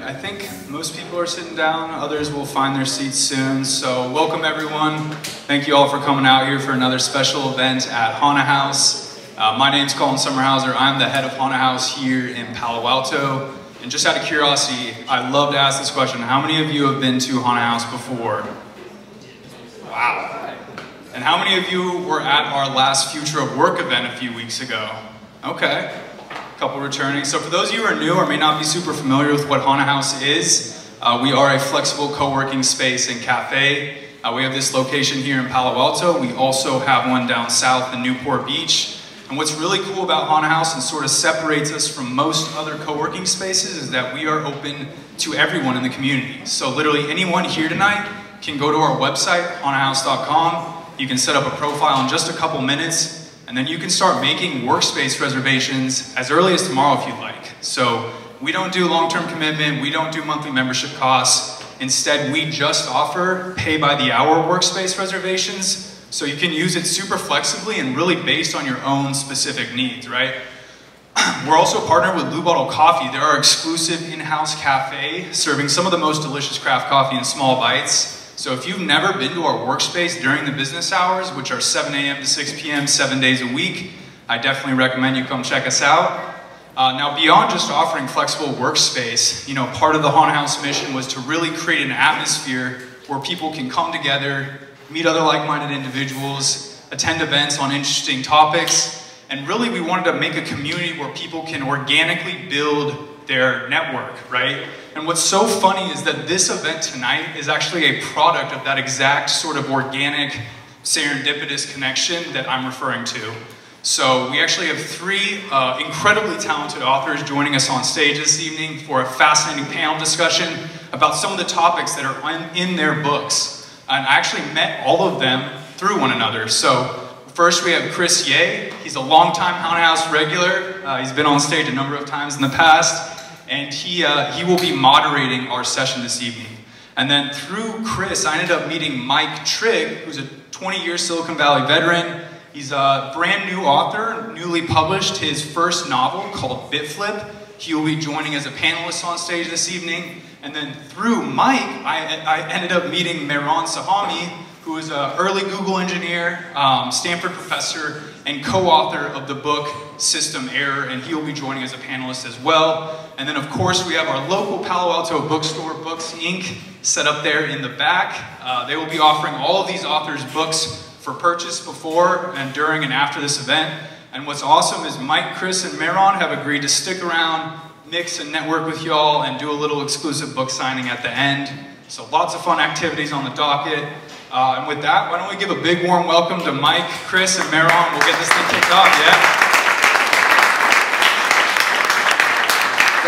I think most people are sitting down, others will find their seats soon. So welcome everyone. Thank you all for coming out here for another special event at HanaHaus. My name's Colin Summerhauser. I'm the head of HanaHaus here in Palo Alto. And just out of curiosity, I'd love to ask this question. How many of you have been to HanaHaus before? Wow. And how many of you were at our last Future of Work event a few weeks ago? Okay. Couple returning. So for those of you who are new or may not be super familiar with what HanaHaus is, we are a flexible co-working space and cafe. We have this location here in Palo Alto. We also have one down south in Newport Beach. And what's really cool about HanaHaus and sort of separates us from most other co-working spaces is that we are open to everyone in the community. So literally anyone here tonight can go to our website, hanahaus.com. You can set up a profile in just a couple minutes. And then you can start making workspace reservations as early as tomorrow if you'd like. So we don't do long-term commitment, we don't do monthly membership costs. Instead, we just offer pay-by-the-hour workspace reservations. So you can use it super flexibly and really based on your own specific needs, right? We're also partnered with Blue Bottle Coffee. They're our exclusive in-house cafe, serving some of the most delicious craft coffee in small bites. So if you've never been to our workspace during the business hours, which are 7 a.m. to 6 p.m., 7 days a week, I definitely recommend you come check us out. Now, beyond just offering flexible workspace, part of the HanaHaus mission was to really create an atmosphere where people can come together, meet other like-minded individuals, attend events on interesting topics, and really we wanted to make a community where people can organically build their network, right? And what's so funny is that this event tonight is actually a product of that exact sort of organic, serendipitous connection that I'm referring to. So we actually have three incredibly talented authors joining us on stage this evening for a fascinating panel discussion about some of the topics that are in their books. And I actually met all of them through one another. So first we have Chris Yeh. He's a longtime HanaHaus regular. He's been on stage a number of times in the past. And he will be moderating our session this evening. And then through Chris, I ended up meeting Mike Trigg, who's a 20-year Silicon Valley veteran. He's a brand new author, newly published his first novel called BitFlip. He will be joining as a panelist on stage this evening. And then through Mike, I ended up meeting Mehran Sahami, who is an early Google engineer, Stanford professor, and co-author of the book System Error, and he will be joining as a panelist as well. And then of course we have our local Palo Alto bookstore, Books Inc., set up there in the back. They will be offering all of these authors' books for purchase before and during and after this event. And what's awesome is Mike, Chris, and Mehran have agreed to stick around, mix and network with y'all, and do a little exclusive book signing at the end. So lots of fun activities on the docket. And with that, why don't we give a big warm welcome to Mike, Chris, and Mehran. We'll get this thing kicked off, yeah?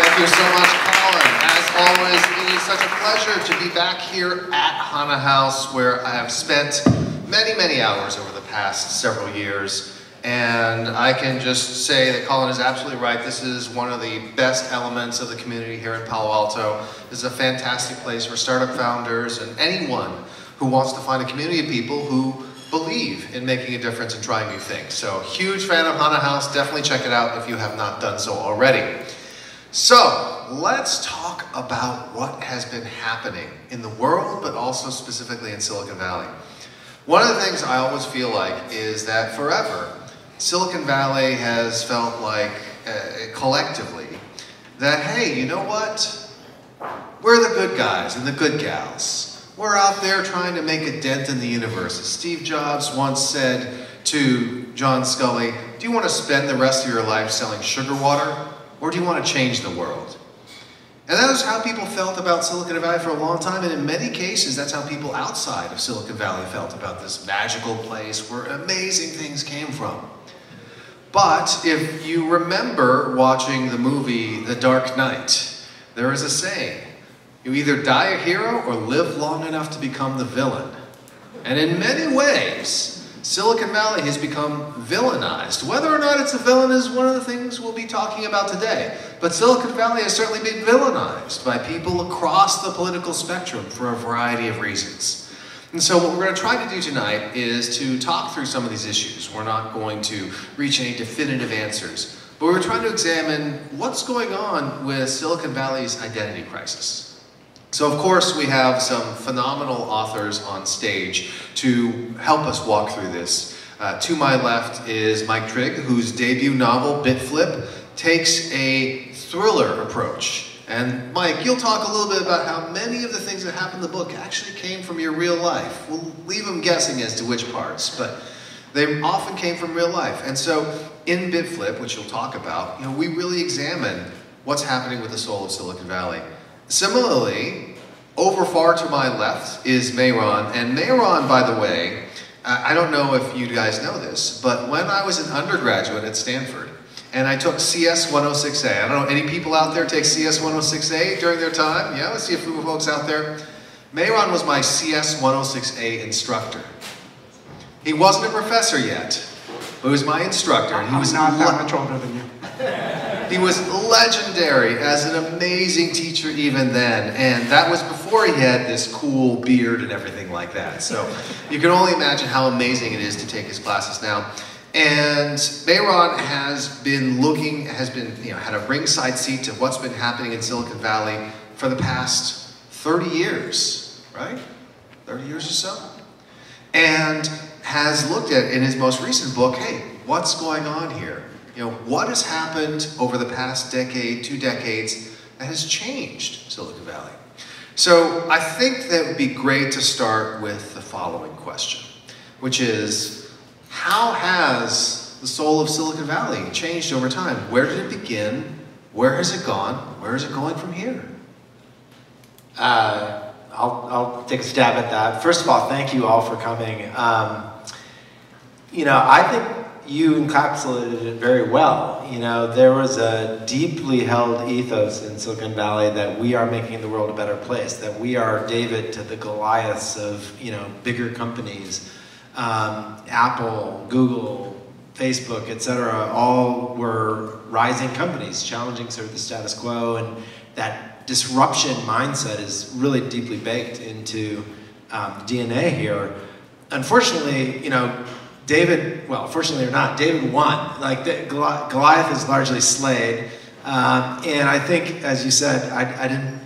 Thank you so much, Colin. As always, it is such a pleasure to be back here at HanaHaus, where I have spent many, many hours over the past several years. And I can just say that Colin is absolutely right. This is one of the best elements of the community here in Palo Alto. This is a fantastic place for startup founders and anyone who wants to find a community of people who believe in making a difference and trying new things. So, huge fan of HanaHaus. Definitely check it out if you have not done so already. So, let's talk about what has been happening in the world, but also specifically in Silicon Valley. One of the things I always feel like is that forever, Silicon Valley has felt like, collectively, that, hey, you know what? We're the good guys and the good gals. We're out there trying to make a dent in the universe. As Steve Jobs once said to John Scully, do you want to spend the rest of your life selling sugar water, or do you want to change the world? And that was how people felt about Silicon Valley for a long time, and in many cases, that's how people outside of Silicon Valley felt about this magical place where amazing things came from. But if you remember watching the movie The Dark Knight, there is a saying, you either die a hero or live long enough to become the villain. And in many ways, Silicon Valley has become villainized. Whether or not it's a villain is one of the things we'll be talking about today. But Silicon Valley has certainly been villainized by people across the political spectrum for a variety of reasons. And so what we're going to try to do tonight is to talk through some of these issues. We're not going to reach any definitive answers. but we were trying to examine what's going on with Silicon Valley's identity crisis. So of course we have some phenomenal authors on stage to help us walk through this. To my left is Mike Trigg, whose debut novel, Bitflip, takes a thriller approach. And Mike, you'll talk a little bit about how many of the things that happen in the book actually came from your real life. We'll leave them guessing as to which parts, but they often came from real life. And so in Bitflip, which you'll talk about, we really examine what's happening with the soul of Silicon Valley. Similarly, over far to my left is Mehran. And Mehran, by the way, I don't know if you guys know this, but when I was an undergraduate at Stanford, and I took CS 106A. I don't know, any people out there take CS 106A during their time? Yeah, let's see a few folks out there. Mehran was my CS 106A instructor. He wasn't a professor yet, but he was my instructor. And he was not that much older than you. He was legendary as an amazing teacher even then, and that was before he had this cool beard and everything like that. So you can only imagine how amazing it is to take his classes now. And Mehran has been had a ringside seat to what's been happening in Silicon Valley for the past 30 years, right? 30 years or so? And has looked at, in his most recent book, hey, what's going on here? What has happened over the past decade, 2 decades, that has changed Silicon Valley? So I think that it would be great to start with the following question, which is, how has the soul of Silicon Valley changed over time? Where did it begin? Where has it gone? Where is it going from here? I'll take a stab at that. First of all, thank you all for coming. I think you encapsulated it very well. There was a deeply held ethos in Silicon Valley that we are making the world a better place, that we are David to the Goliaths of, bigger companies. Apple, Google, Facebook, etc., all were rising companies, challenging sort of the status quo, and that disruption mindset is really deeply baked into DNA here. Unfortunately, David, well, fortunately or not, David won. Like, Goliath is largely slayed, and I think, as you said, I didn't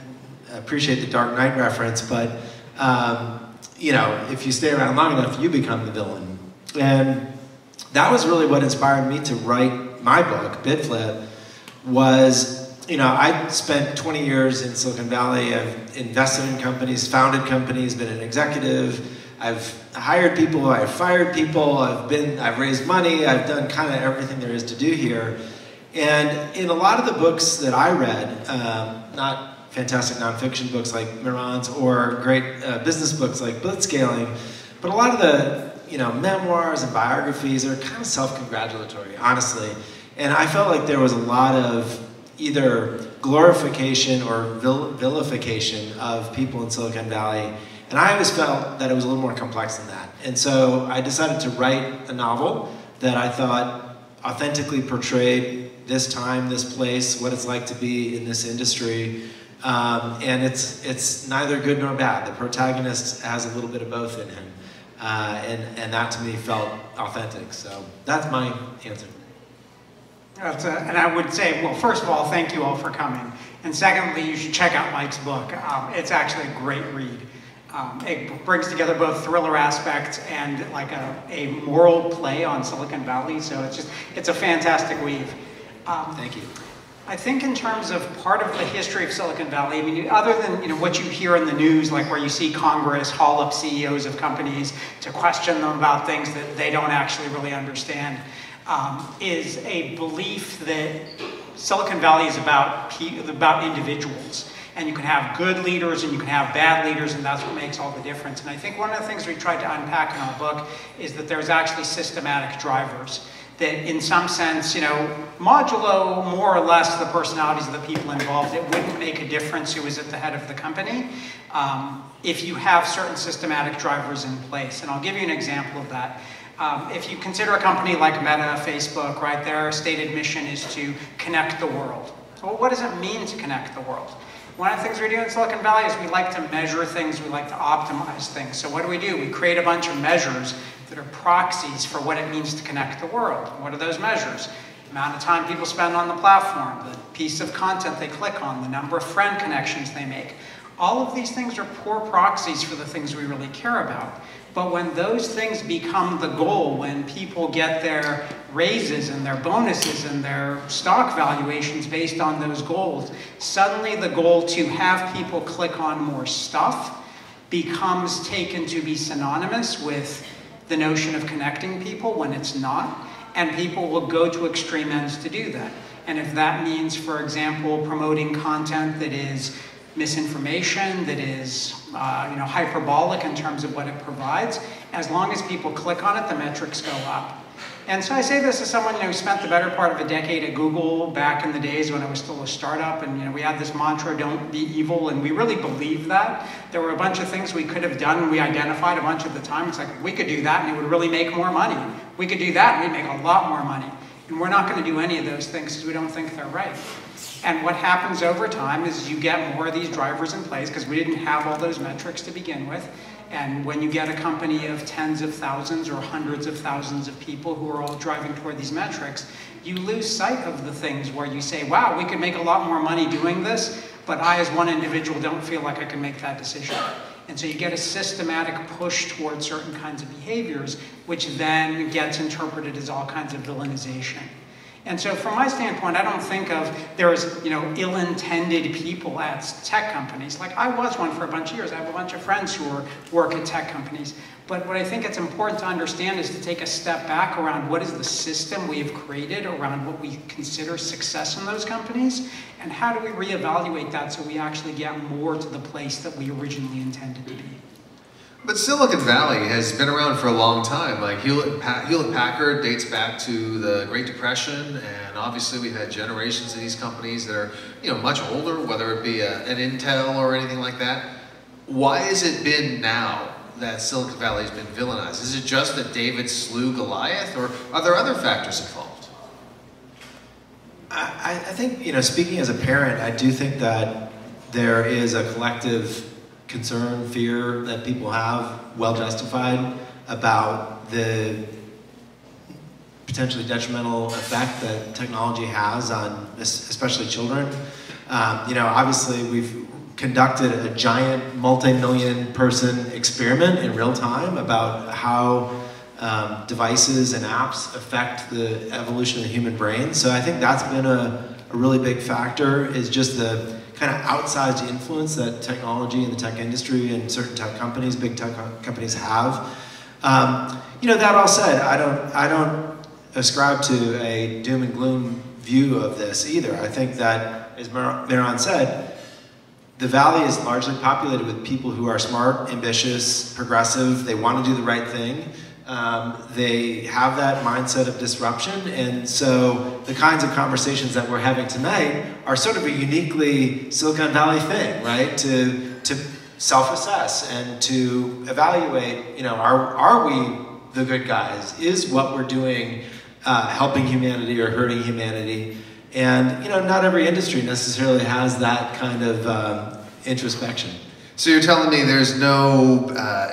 appreciate the Dark Knight reference, but if you stay around long enough, you become the villain. And that was really what inspired me to write my book, Bitflip, was, I spent 20 years in Silicon Valley. I've invested in companies, founded companies, been an executive. I've hired people, I've fired people, I've raised money, I've done kind of everything there is to do here. And in a lot of the books that I read, not fantastic nonfiction books like Mehran's or great business books like BLITZSCALING, but a lot of the memoirs and biographies are kind of self-congratulatory, honestly. And I felt like there was a lot of either glorification or vilification of people in Silicon Valley, and I always felt that it was a little more complex than that. And so I decided to write a novel that I thought authentically portrayed this time, this place, what it's like to be in this industry. And it's neither good nor bad. The protagonist has a little bit of both in him. And that to me felt authentic. So that's my answer. And I would say, well, first of all, thank you all for coming. And secondly, you should check out Mike's book. It's actually a great read. It brings together both thriller aspects and like a moral play on Silicon Valley. So it's a fantastic weave. Thank you. I think in terms of part of the history of Silicon Valley, I mean, other than what you hear in the news, like where you see Congress haul up CEOs of companies to question them about things that they don't actually really understand, is a belief that Silicon Valley is about individuals. And you can have good leaders and you can have bad leaders, and that's what makes all the difference. And I think one of the things we tried to unpack in our book is that there's actually systematic drivers. That in some sense, modulo more or less the personalities of the people involved, it wouldn't make a difference who was at the head of the company if you have certain systematic drivers in place. And I'll give you an example of that. If you consider a company like Meta, Facebook, right, their stated mission is to connect the world. So what does it mean to connect the world? One of the things we do in Silicon Valley is we like to measure things, we like to optimize things. So what do? We create a bunch of measures that are proxies for what it means to connect the world. What are those measures? amount of time people spend on the platform, the piece of content they click on, the number of friend connections they make. All of these things are poor proxies for the things we really care about. But when those things become the goal, when people get their raises and their bonuses and their stock valuations based on those goals, suddenly the goal to have people click on more stuff becomes taken to be synonymous with the notion of connecting people when it's not, and people will go to extreme ends to do that. And if that means, for example, promoting content that is misinformation, that is hyperbolic in terms of what it provides, as long as people click on it, the metrics go up. And so I say this as someone who spent the better part of a decade at Google back in the days when it was still a startup, and we had this mantra, don't be evil, and we really believed that. There were a bunch of things we could have done, and we identified a bunch at the time. It's like, we could do that and it would really make more money. We could do that and we'd make a lot more money. And we're not going to do any of those things because we don't think they're right. And what happens over time is you get more of these drivers in place because we didn't have all those metrics to begin with. And when you get a company of tens of thousands or hundreds of thousands of people who are all driving toward these metrics, you lose sight of the things where you say, wow, we could make a lot more money doing this, but I as one individual don't feel like I can make that decision. And so you get a systematic push towards certain kinds of behaviors, which then gets interpreted as all kinds of villainization. And so from my standpoint, I don't think of there's ill-intended people at tech companies. Like I was one for a bunch of years. I have a bunch of friends who work at tech companies. But what I think it's important to understand is to take a step back around what is the system we have created around what we consider success in those companies, and how do we reevaluate that so we actually get more to the place that we originally intended to be. But Silicon Valley has been around for a long time. Like Hewlett-Packard dates back to the Great Depression, and obviously we've had generations of these companies that are, much older, whether it be an Intel or anything like that. Why has it been now that Silicon Valley has been villainized? Is it just that David slew Goliath, or are there other factors involved? I think, speaking as a parent, I do think that there is a collective concern, fear that people have, well justified, about the potentially detrimental effect that technology has on especially children. Obviously we've conducted a giant multi-million person experiment in real time about how devices and apps affect the evolution of the human brain. So I think that's been a really big factor, is just the kind of outsized influence that technology and the tech industry and certain tech companies, big tech companies have. That all said, I don't ascribe to a doom and gloom view of this either. I think that, as Mehran said, the Valley is largely populated with people who are smart, ambitious, progressive. They want to do the right thing. They have that mindset of disruption, and so the kinds of conversations that we're having tonight are sort of a uniquely Silicon Valley thing, right? To self-assess and to evaluate, are we the good guys? Is what we're doing helping humanity or hurting humanity? And not every industry necessarily has that kind of introspection. So you're telling me there's no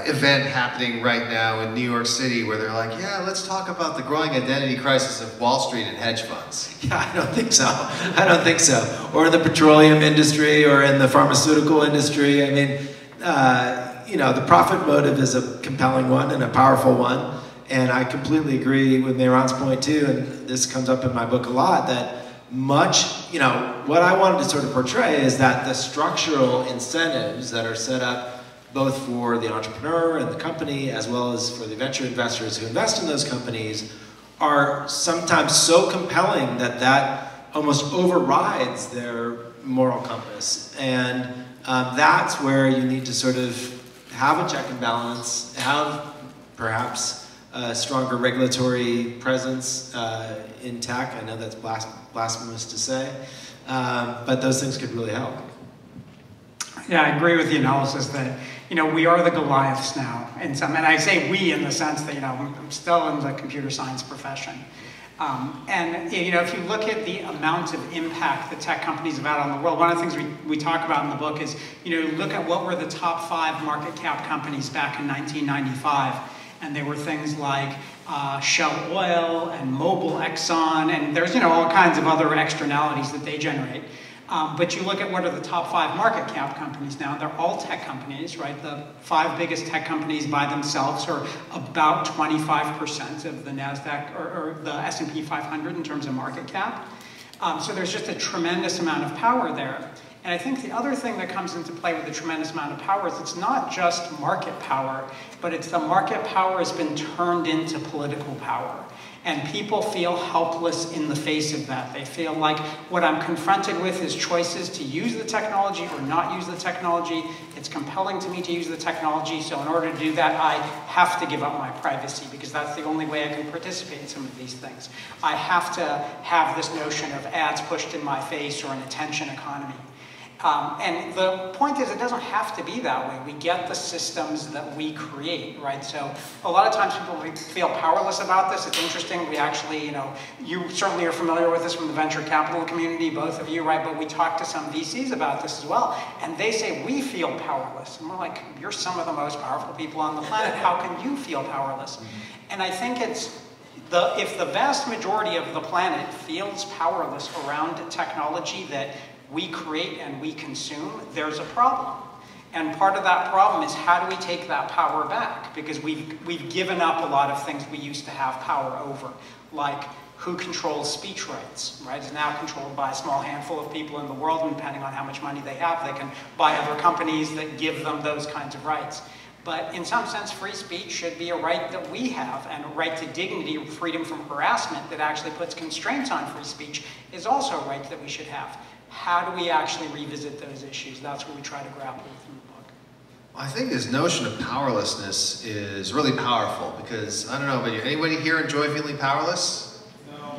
event happening right now in New York City where they're like, yeah, let's talk about the growing identity crisis of Wall Street and hedge funds? Yeah, I don't think so. I don't think so. Or in the petroleum industry or in the pharmaceutical industry. I mean, the profit motive is a compelling one and a powerful one. And I completely agree with Mehran's point too, and this comes up in my book a lot, that what I wanted to sort of portray is that the structural incentives that are set up both for the entrepreneur and the company, as well as for the venture investors who invest in those companies, are sometimes so compelling that almost overrides their moral compass. And that's where you need to sort of have a check and balance, have perhaps a stronger regulatory presence in tech. I know that's blasphemous to say, but those things could really help. Yeah, I agree with the analysis that, we are the Goliaths now. And I say we in the sense that, I'm still in the computer science profession. If you look at the amount of impact that tech companies have had on the world, one of the things we talk about in the book is, look at what were the top 5 market cap companies back in 1995. And they were things like Shell Oil and Mobil, Exxon, and there's all kinds of other externalities that they generate. But you look at what are the top 5 market cap companies now, they're all tech companies, right? The 5 biggest tech companies by themselves are about 25% of the NASDAQ or the S&P 500 in terms of market cap. So there's just a tremendous amount of power there. And I think the other thing that comes into play with a tremendous amount of power is it's not just market power, but it's the market power has been turned into political power. And people feel helpless in the face of that. They feel like what I'm confronted with is choices to use the technology or not use the technology. It's compelling to me to use the technology, so in order to do that, I have to give up my privacy because that's the only way I can participate in some of these things. I have to have this notion of ads pushed in my face or an attention economy. And the point is, it doesn't have to be that way. We get the systems that we create, right? So a lot of times people feel powerless about this. It's interesting. We actually, you certainly are familiar with this from the venture capital community, both of you, right? But we talk to some VCs about this as well. And they say, we feel powerless. And we're like, you're some of the most powerful people on the planet. How can you feel powerless? And I think it's, if the vast majority of the planet feels powerless around technology that we create and we consume, there's a problem. And part of that problem is how do we take that power back? Because we've given up a lot of things we used to have power over, like who controls speech rights, right? It's now controlled by a small handful of people in the world, and depending on how much money they have, they can buy other companies that give them those kinds of rights. But in some sense, free speech should be a right that we have, and a right to dignity, freedom from harassment that actually puts constraints on free speech is also a right that we should have. How do we actually revisit those issues? That's what we try to grapple with in the book. I think this notion of powerlessness is really powerful because, I don't know about you, anybody here enjoy feeling powerless?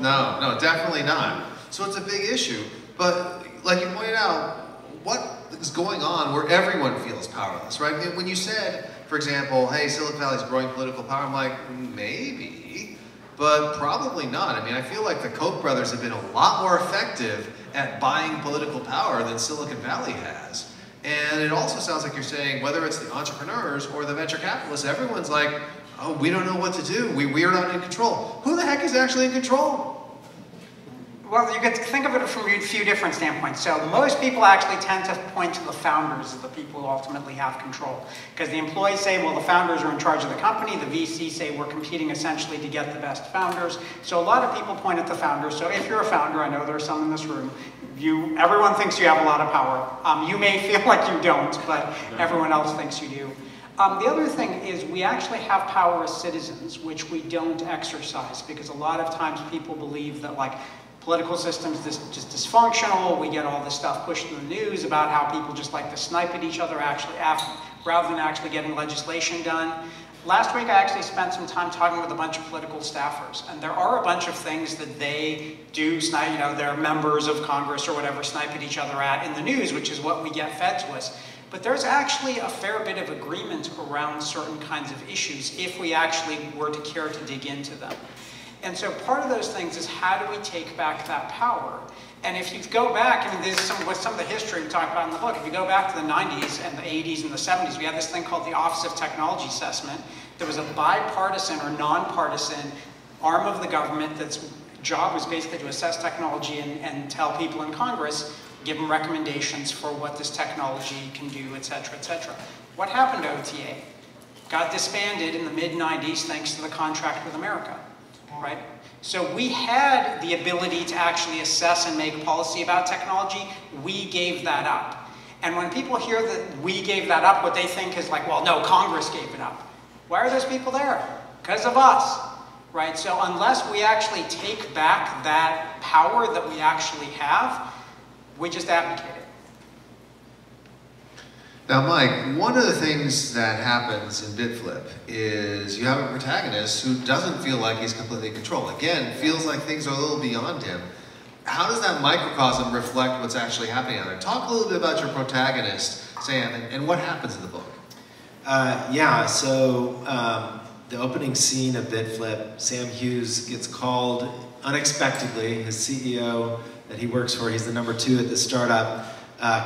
No. No, definitely not. So it's a big issue. But like you pointed out, what is going on where everyone feels powerless, right? When you said, for example, hey, Silicon Valley's growing political power, I'm like, maybe, but probably not. I mean, I feel like the Koch brothers have been a lot more effective at buying political power than Silicon Valley has. And it also sounds like you're saying, whether it's the entrepreneurs or the venture capitalists, everyone's like, oh, we don't know what to do. We are not in control. Who the heck is actually in control? Well, you could think of it from a few different standpoints. So most people actually tend to point to the founders as the people who ultimately have control. Because the employees say, well, the founders are in charge of the company. The VCs say we're competing essentially to get the best founders. So a lot of people point at the founders. So if you're a founder, I know there are some in this room, everyone thinks you have a lot of power. You may feel like you don't, but everyone else thinks you do. The other thing is we actually have power as citizens, which we don't exercise, because a lot of times people believe that political systems just dysfunctional. We get all this stuff pushed in the news about how people just like to snipe at each other rather than actually getting legislation done. Last week I actually spent some time talking with a bunch of political staffers, and there are a bunch of things that they do, they're members of Congress or whatever, snipe at each other at in the news, which is what we get fed to us. But there's actually a fair bit of agreement around certain kinds of issues if we actually were to care to dig into them. And so part of those things is how do we take back that power? And if you go back, this is some of the history we talk about in the book. If you go back to the 90s and the 80s and the 70s, we had this thing called the Office of Technology Assessment. There was a bipartisan or nonpartisan arm of the government that's job was basically to assess technology and tell people in Congress, give them recommendations for what this technology can do, et cetera, et cetera. What happened to OTA? Got disbanded in the mid-90s thanks to the contract with America. Right? So we had the ability to actually assess and make policy about technology. We gave that up. And when people hear that we gave that up, what they think is like, well, no, Congress gave it up. Why are those people there? Because of us. Right? So unless we actually take back that power that we actually have, we just abdicate it. Now, Mike, one of the things that happens in BitFlip is you have a protagonist who doesn't feel like he's completely in control. Again, feels like things are a little beyond him. How does that microcosm reflect what's actually happening out there? Talk a little bit about your protagonist, Sam, and what happens in the book. The opening scene of BitFlip, Sam Hughes gets called unexpectedly. His CEO that he works for, he's the #2 at the startup,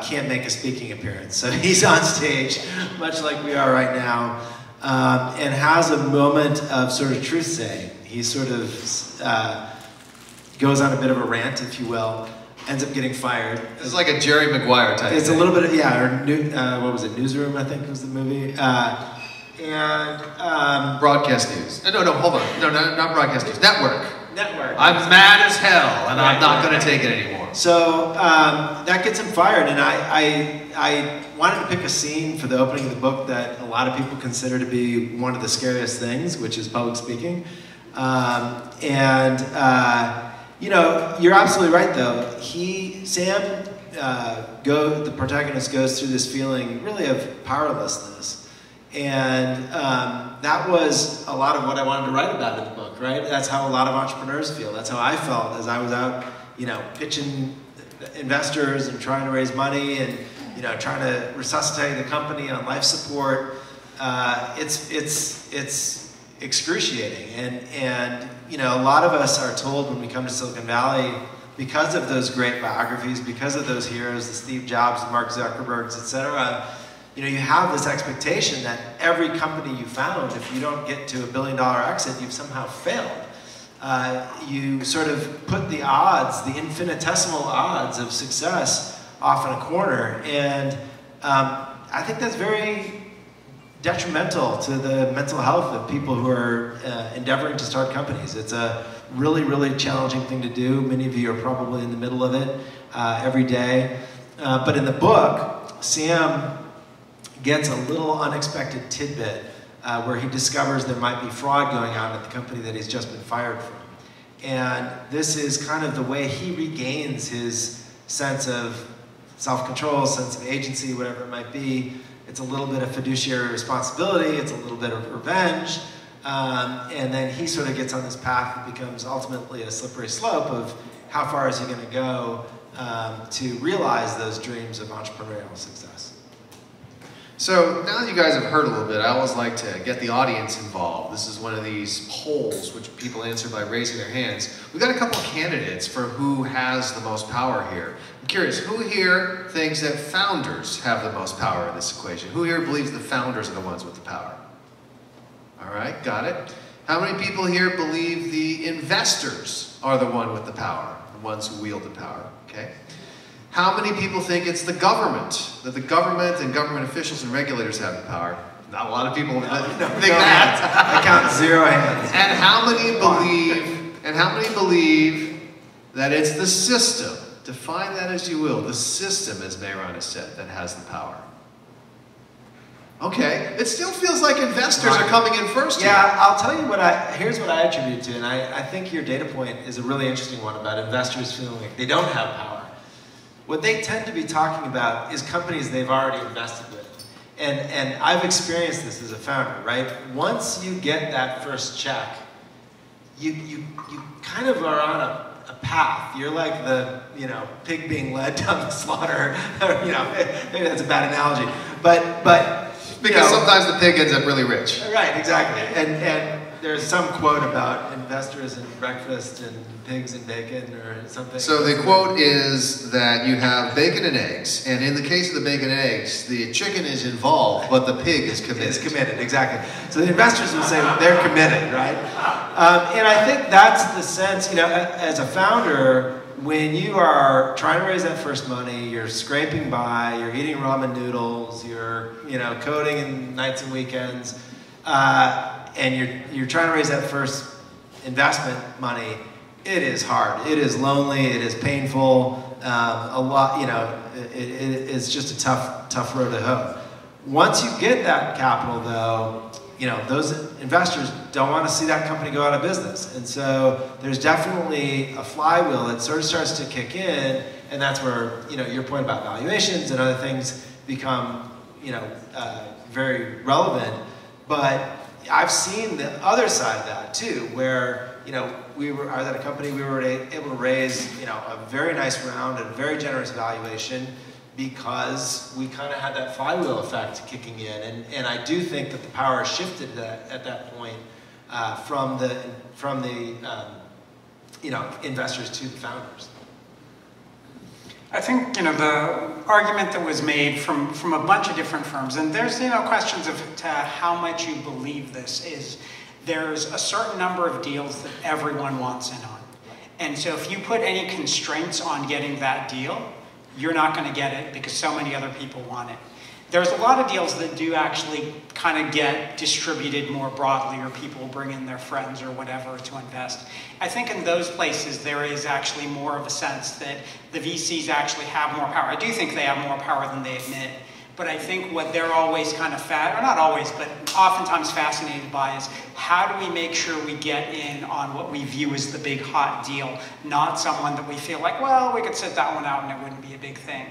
can't make a speaking appearance. So he's on stage, much like we are right now. and has a moment of sort of truth-saying. He sort of goes on a bit of a rant, if you will, ends up getting fired. It's like a Jerry Maguire type It's thing. a little bit of, yeah, or what was it, Newsroom, I think was the movie. Broadcast news. No, hold on. No, not broadcast news. Network. I'm mad as hell, and I'm not going to take it anymore. So that gets him fired, and I wanted to pick a scene for the opening of the book that a lot of people consider to be one of the scariest things, which is public speaking. You know, you're absolutely right, though. The protagonist goes through this feeling really of powerlessness. And that was a lot of what I wanted to write about in the book, right? That's how a lot of entrepreneurs feel. That's how I felt as I was out, you know, pitching investors and trying to raise money and, you know, trying to resuscitate the company on life support. It's excruciating. And, you know, a lot of us are told when we come to Silicon Valley, because of those great biographies, because of those heroes, the Steve Jobs, the Mark Zuckerbergs, et cetera, you know, you have this expectation that every company you found, if you don't get to $1 billion exit, you've somehow failed. You sort of put the odds, the infinitesimal odds of success off in a corner. And I think that's very detrimental to the mental health of people who are endeavoring to start companies. It's a really, really challenging thing to do. Many of you are probably in the middle of it every day. But in the book, Sam gets a little unexpected tidbit where he discovers there might be fraud going on at the company that he's just been fired from. And this is kind of the way he regains his sense of self-control, sense of agency, whatever it might be. It's a little bit of fiduciary responsibility, it's a little bit of revenge, and then he sort of gets on this path that becomes ultimately a slippery slope of how far is he going to go to realize those dreams of entrepreneurial success. So now that you guys have heard a little bit, I always like to get the audience involved. This is one of these polls which people answer by raising their hands. We've got a couple of candidates for who has the most power here. I'm curious, who here thinks that founders have the most power in this equation? Who here believes the founders are the ones with the power? All right, got it. How many people here believe the investors are the one with the power, the ones who wield the power? Okay. How many people think it's the government, that the government and government officials and regulators have the power? Not a lot of people think that. I count 0 hands. And how many believe that it's the system? Define that as you will. The system, as Mehran has said, that has the power. Okay, it still feels like investors are coming in first here. Yeah, I'll tell you here's what I attribute to, and I think your data point is a really interesting one about investors feeling like they don't have power. What they tend to be talking about is companies they've already invested with. And I've experienced this as a founder, right? Once you get that first check, you kind of are on a path. You're like the, you know, pig being led down the slaughter. You know, maybe that's a bad analogy. But because sometimes the pig ends up really rich. Right, exactly. And there's some quote about investors and breakfast and pigs and bacon or something. So the quote is that you have bacon and eggs, and in the case of the bacon and eggs, the chicken is involved, but the pig is committed. It's committed, exactly. So the investors will say they're committed, right? And I think that's the sense, you know, as a founder, when you are trying to raise that first money, you're scraping by, you're eating ramen noodles, you're, you know, coding in nights and weekends, and you're trying to raise that first investment money. It is hard. It is lonely. It is painful. A lot, you know, it's just a tough road to hoe. Once you get that capital, though, you know, those investors don't want to see that company go out of business. And so there's definitely a flywheel that sort of starts to kick in, and that's where, you know, your point about valuations and other things become, you know, very relevant. But I've seen the other side of that too, where, you know, I was at a company, we were able to raise, you know, a very nice round at a very generous valuation because we kind of had that flywheel effect kicking in. And I do think that the power shifted at that point from the you know, investors to the founders. I think, the argument that was made from a bunch of different firms, and there's, questions of to how much you believe this is, there's a certain number of deals that everyone wants in on. And so if you put any constraints on getting that deal, you're not going to get it because so many other people want it. There's a lot of deals that do actually kind of get distributed more broadly, or people bring in their friends or whatever to invest. I think in those places there is actually more of a sense that the VCs actually have more power. I do think they have more power than they admit, but I think what they're always kind of or not always, but oftentimes fascinated by is how do we make sure we get in on what we view as the big hot deal, not someone that we feel like, well, we could sit that one out and it wouldn't be a big thing.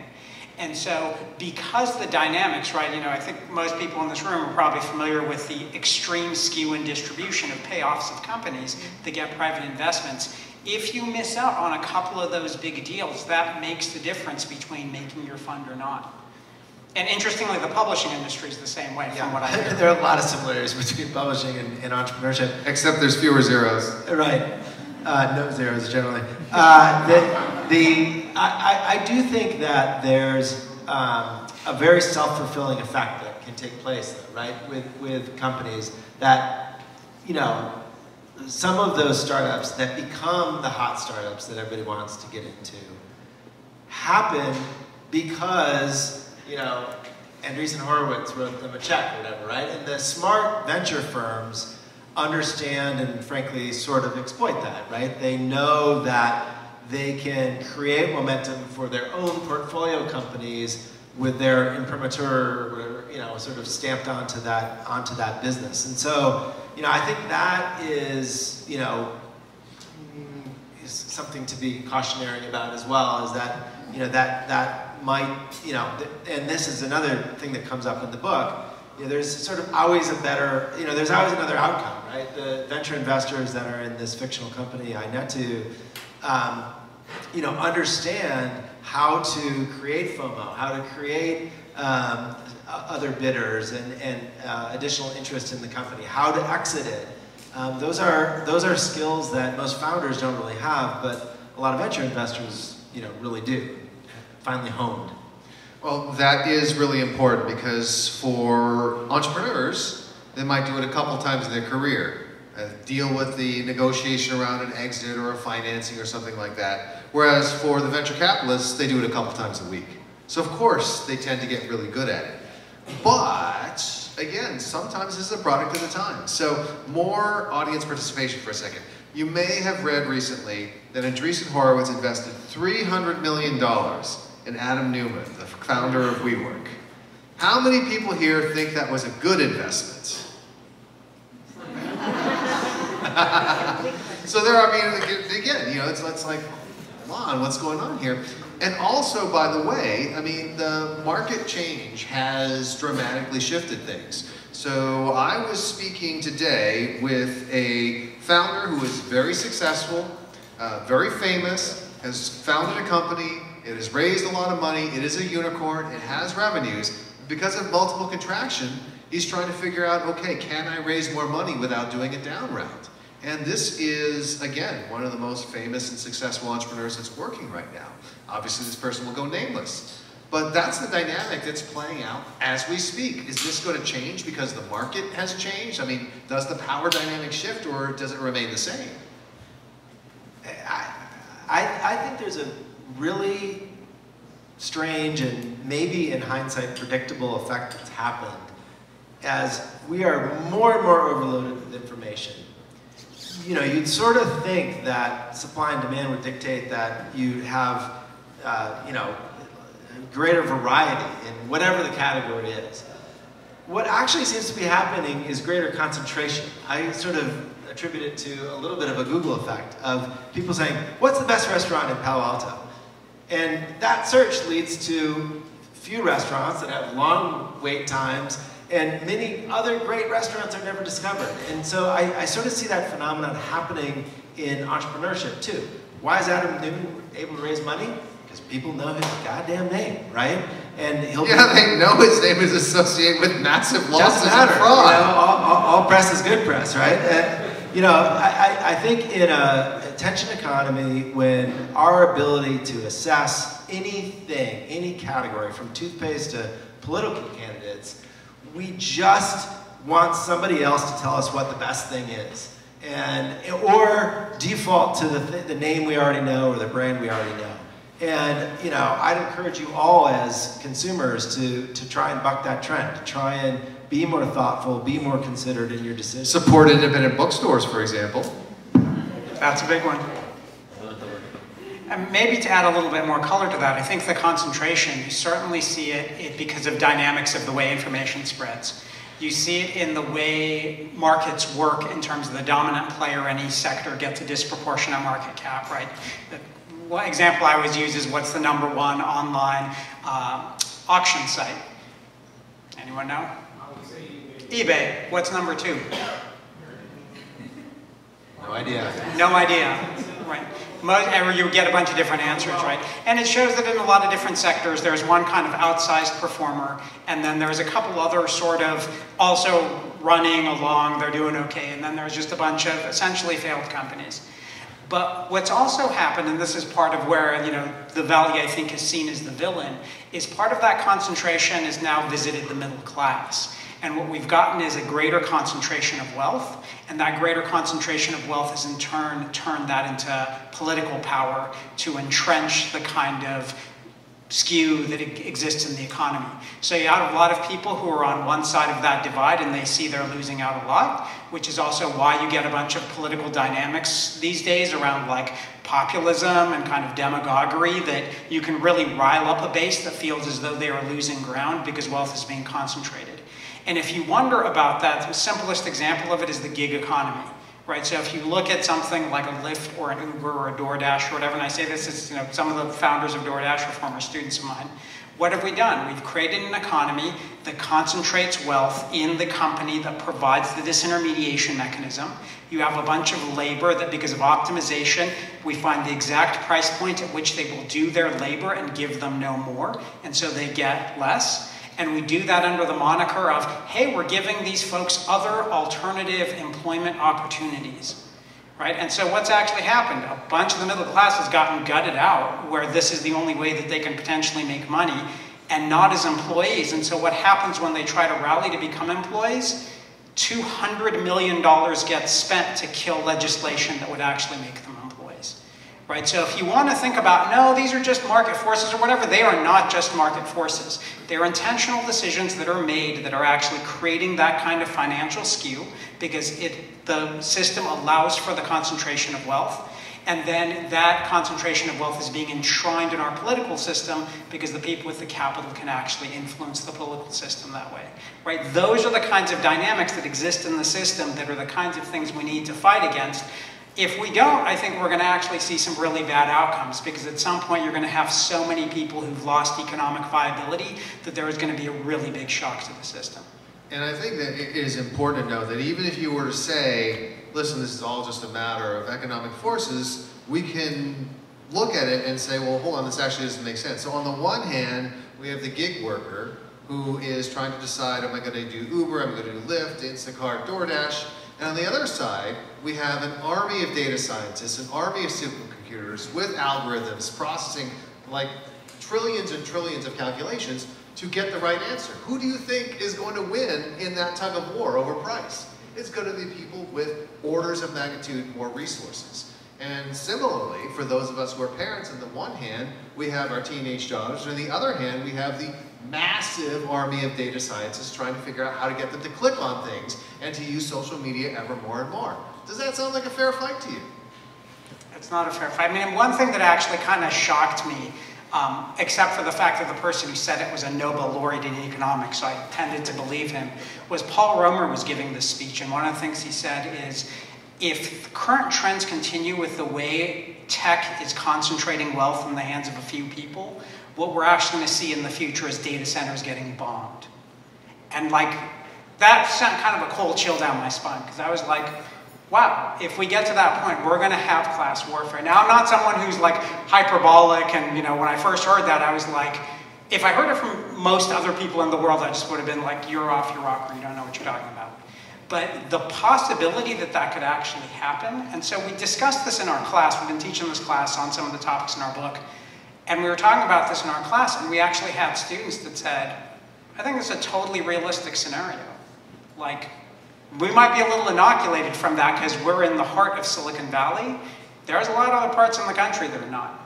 And so, because the dynamics, right, I think most people in this room are probably familiar with the extreme skew in distribution of payoffs of companies that get private investments. If you miss out on a couple of those big deals, that makes the difference between making your fund or not. And interestingly, the publishing industry is the same way, from what I hear. There are a lot of similarities between publishing and entrepreneurship. Except there's fewer zeros. Right. No zeros, generally. I do think that there's a very self-fulfilling effect that can take place, though, right, with companies that, some of those startups that become the hot startups that everybody wants to get into happen because, Andreessen Horowitz wrote them a check or whatever, right? And the smart venture firms understand and frankly sort of exploit that, right? They know that they can create momentum for their own portfolio companies with their imprimatur, or whatever, sort of stamped onto that business. And so, I think that is, is something to be cautionary about as well, is that, that might, and this is another thing that comes up in the book, there's sort of always a better, there's always another outcome, right? The venture investors that are in this fictional company, Inetu, understand how to create FOMO, how to create other bidders and additional interest in the company, how to exit it. Those are skills that most founders don't really have, but a lot of venture investors, really do. Finally honed. Well, that is really important because for entrepreneurs, they might do it a couple times in their career. Deal with the negotiation around an exit or a financing or something like that. Whereas for the venture capitalists, they do it a couple times a week. So of course, they tend to get really good at it. But, again, sometimes this is a product of the time. So more audience participation for a second. You may have read recently that Andreessen Horowitz invested $300 million in Adam Neumann, the founder of WeWork. How many people here think that was a good investment? So there, again, it's like, come on, what's going on here? And also, by the way, the market change has dramatically shifted things. So I was speaking today with a founder who is very successful, very famous, has founded a company, it has raised a lot of money, it is a unicorn, it has revenues. Because of multiple contraction, he's trying to figure out, okay, can I raise more money without doing a down round? And this is, again, one of the most famous and successful entrepreneurs that's working right now. Obviously, this person will go nameless. But that's the dynamic that's playing out as we speak. Is this going to change because the market has changed? Does the power dynamic shift, or does it remain the same? I think there's a really strange and maybe in hindsight predictable effect that's happened as we are more and more overloaded with information. You'd sort of think that supply and demand would dictate that you'd have, greater variety in whatever the category is. What actually seems to be happening is greater concentration. I sort of attribute it to a little bit of a Google effect of people saying, what's the best restaurant in Palo Alto? And that search leads to few restaurants that have long wait times, and many other great restaurants are never discovered. And so I sort of see that phenomenon happening in entrepreneurship too. Why is Adam Neumann able to raise money? Because people know his goddamn name, right? And they know his name is associated with massive losses and fraud. All press is good press, right? I think in a tension economy, when our ability to assess anything, any category, from toothpaste to political candidates, we just want somebody else to tell us what the best thing is. Or default to the name we already know or the brand we already know. And you know, I'd encourage you all as consumers to try and buck that trend, to try and be more thoughtful, be more considered in your decisions. Support independent bookstores, for example. That's a big one. And maybe to add a little bit more color to that, I think the concentration, you certainly see it because of dynamics of the way information spreads. You see it in the way markets work in terms of the dominant player in each sector gets a disproportionate market cap, right? One example I always use is what's the #1 online auction site? Anyone know? I would say eBay. What's #2? No idea. No idea, right? You get a bunch of different answers, right? And it shows that in a lot of different sectors, there's one kind of outsized performer, and then there's a couple other sort of also running along, they're doing okay, and then there's just a bunch of essentially failed companies. But what's also happened, and this is part of where the Valley I think is seen as the villain, is part of that concentration has now visited the middle class. And what we've gotten is a greater concentration of wealth, and that greater concentration of wealth has in turn turned that into political power to entrench the kind of skew that exists in the economy. So you have a lot of people who are on one side of that divide and they see they're losing out a lot, which is also why you get a bunch of political dynamics these days around like populism and kind of demagoguery, that you can really rile up a base that feels as though they are losing ground because wealth is being concentrated. And if you wonder about that, the simplest example of it is the gig economy. Right, so if you look at something like a Lyft or an Uber or a DoorDash or whatever, and I say this is, some of the founders of DoorDash are former students of mine. What have we done? We've created an economy that concentrates wealth in the company that provides the disintermediation mechanism. You have a bunch of labor that, because of optimization, we find the exact price point at which they will do their labor and give them no more, and so they get less. And we do that under the moniker of, hey, we're giving these folks other alternative employment opportunities, right? And so what's actually happened? A bunch of the middle class has gotten gutted out where this is the only way that they can potentially make money and not as employees. And so what happens when they try to rally to become employees? $200 million gets spent to kill legislation that would actually make them employees. Right, so if you want to think about, no, these are just market forces or whatever, they are not just market forces. They're intentional decisions that are made that are actually creating that kind of financial skew because the system allows for the concentration of wealth. And then that concentration of wealth is being enshrined in our political system because the people with the capital can actually influence the political system that way. Right? Those are the kinds of dynamics that exist in the system that are the kinds of things we need to fight against. If we don't, I think we're going to actually see some really bad outcomes because at some point you're going to have so many people who've lost economic viability that there is going to be a really big shock to the system. And I think that it is important to know that even if you were to say, listen, this is all just a matter of economic forces, we can look at it and say, well, hold on, this actually doesn't make sense. So on the one hand, we have the gig worker who is trying to decide, am I going to do Uber, am I going to do Lyft, Instacart, DoorDash? And on the other side, we have an army of data scientists, an army of supercomputers with algorithms processing like trillions and trillions of calculations to get the right answer. Who do you think is going to win in that tug of war over price? It's going to be people with orders of magnitude more resources. And similarly, for those of us who are parents, on the one hand, we have our teenage daughters, and on the other hand, we have the massive army of data scientists trying to figure out how to get them to click on things and to use social media ever more and more. Does that sound like a fair fight to you? It's not a fair fight. I mean, one thing that actually kind of shocked me, except for the fact that the person who said it was a Nobel laureate in economics, so I tended to believe him, was Paul Romer was giving this speech, and one of the things he said is, if current trends continue with the way tech is concentrating wealth in the hands of a few people, what we're actually going to see in the future is data centers getting bombed. And like, that sent kind of a cold chill down my spine, because I was like, wow, if we get to that point, we're going to have class warfare. Now, I'm not someone who's like hyperbolic, and when I first heard that, I was like, if I heard it from most other people in the world, I just would have been like, you're off your rocker, you don't know what you're talking about. But the possibility that that could actually happen, and so we discussed this in our class, we've been teaching this class on some of the topics in our book, And we were talking about this in our class, and we actually had students that said, I think this is a totally realistic scenario. Like, we might be a little inoculated from that because we're in the heart of Silicon Valley. There's a lot of other parts in the country that are not.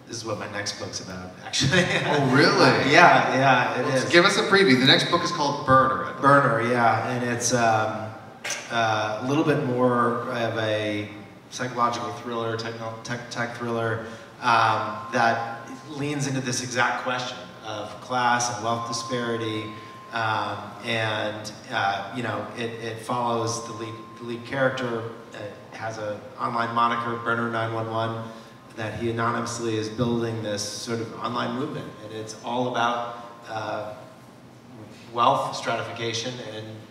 This is what my next book's about, actually. Oh, really? Yeah, it is. Give us a preview. The next book is called Burner. Burner, yeah, and it's a little bit more of a psychological thriller, tech thriller that leans into this exact question of class and wealth disparity, and you know, it follows the lead character. It has an online moniker, Burner 911. That he anonymously is building this sort of online movement, and it's all about wealth stratification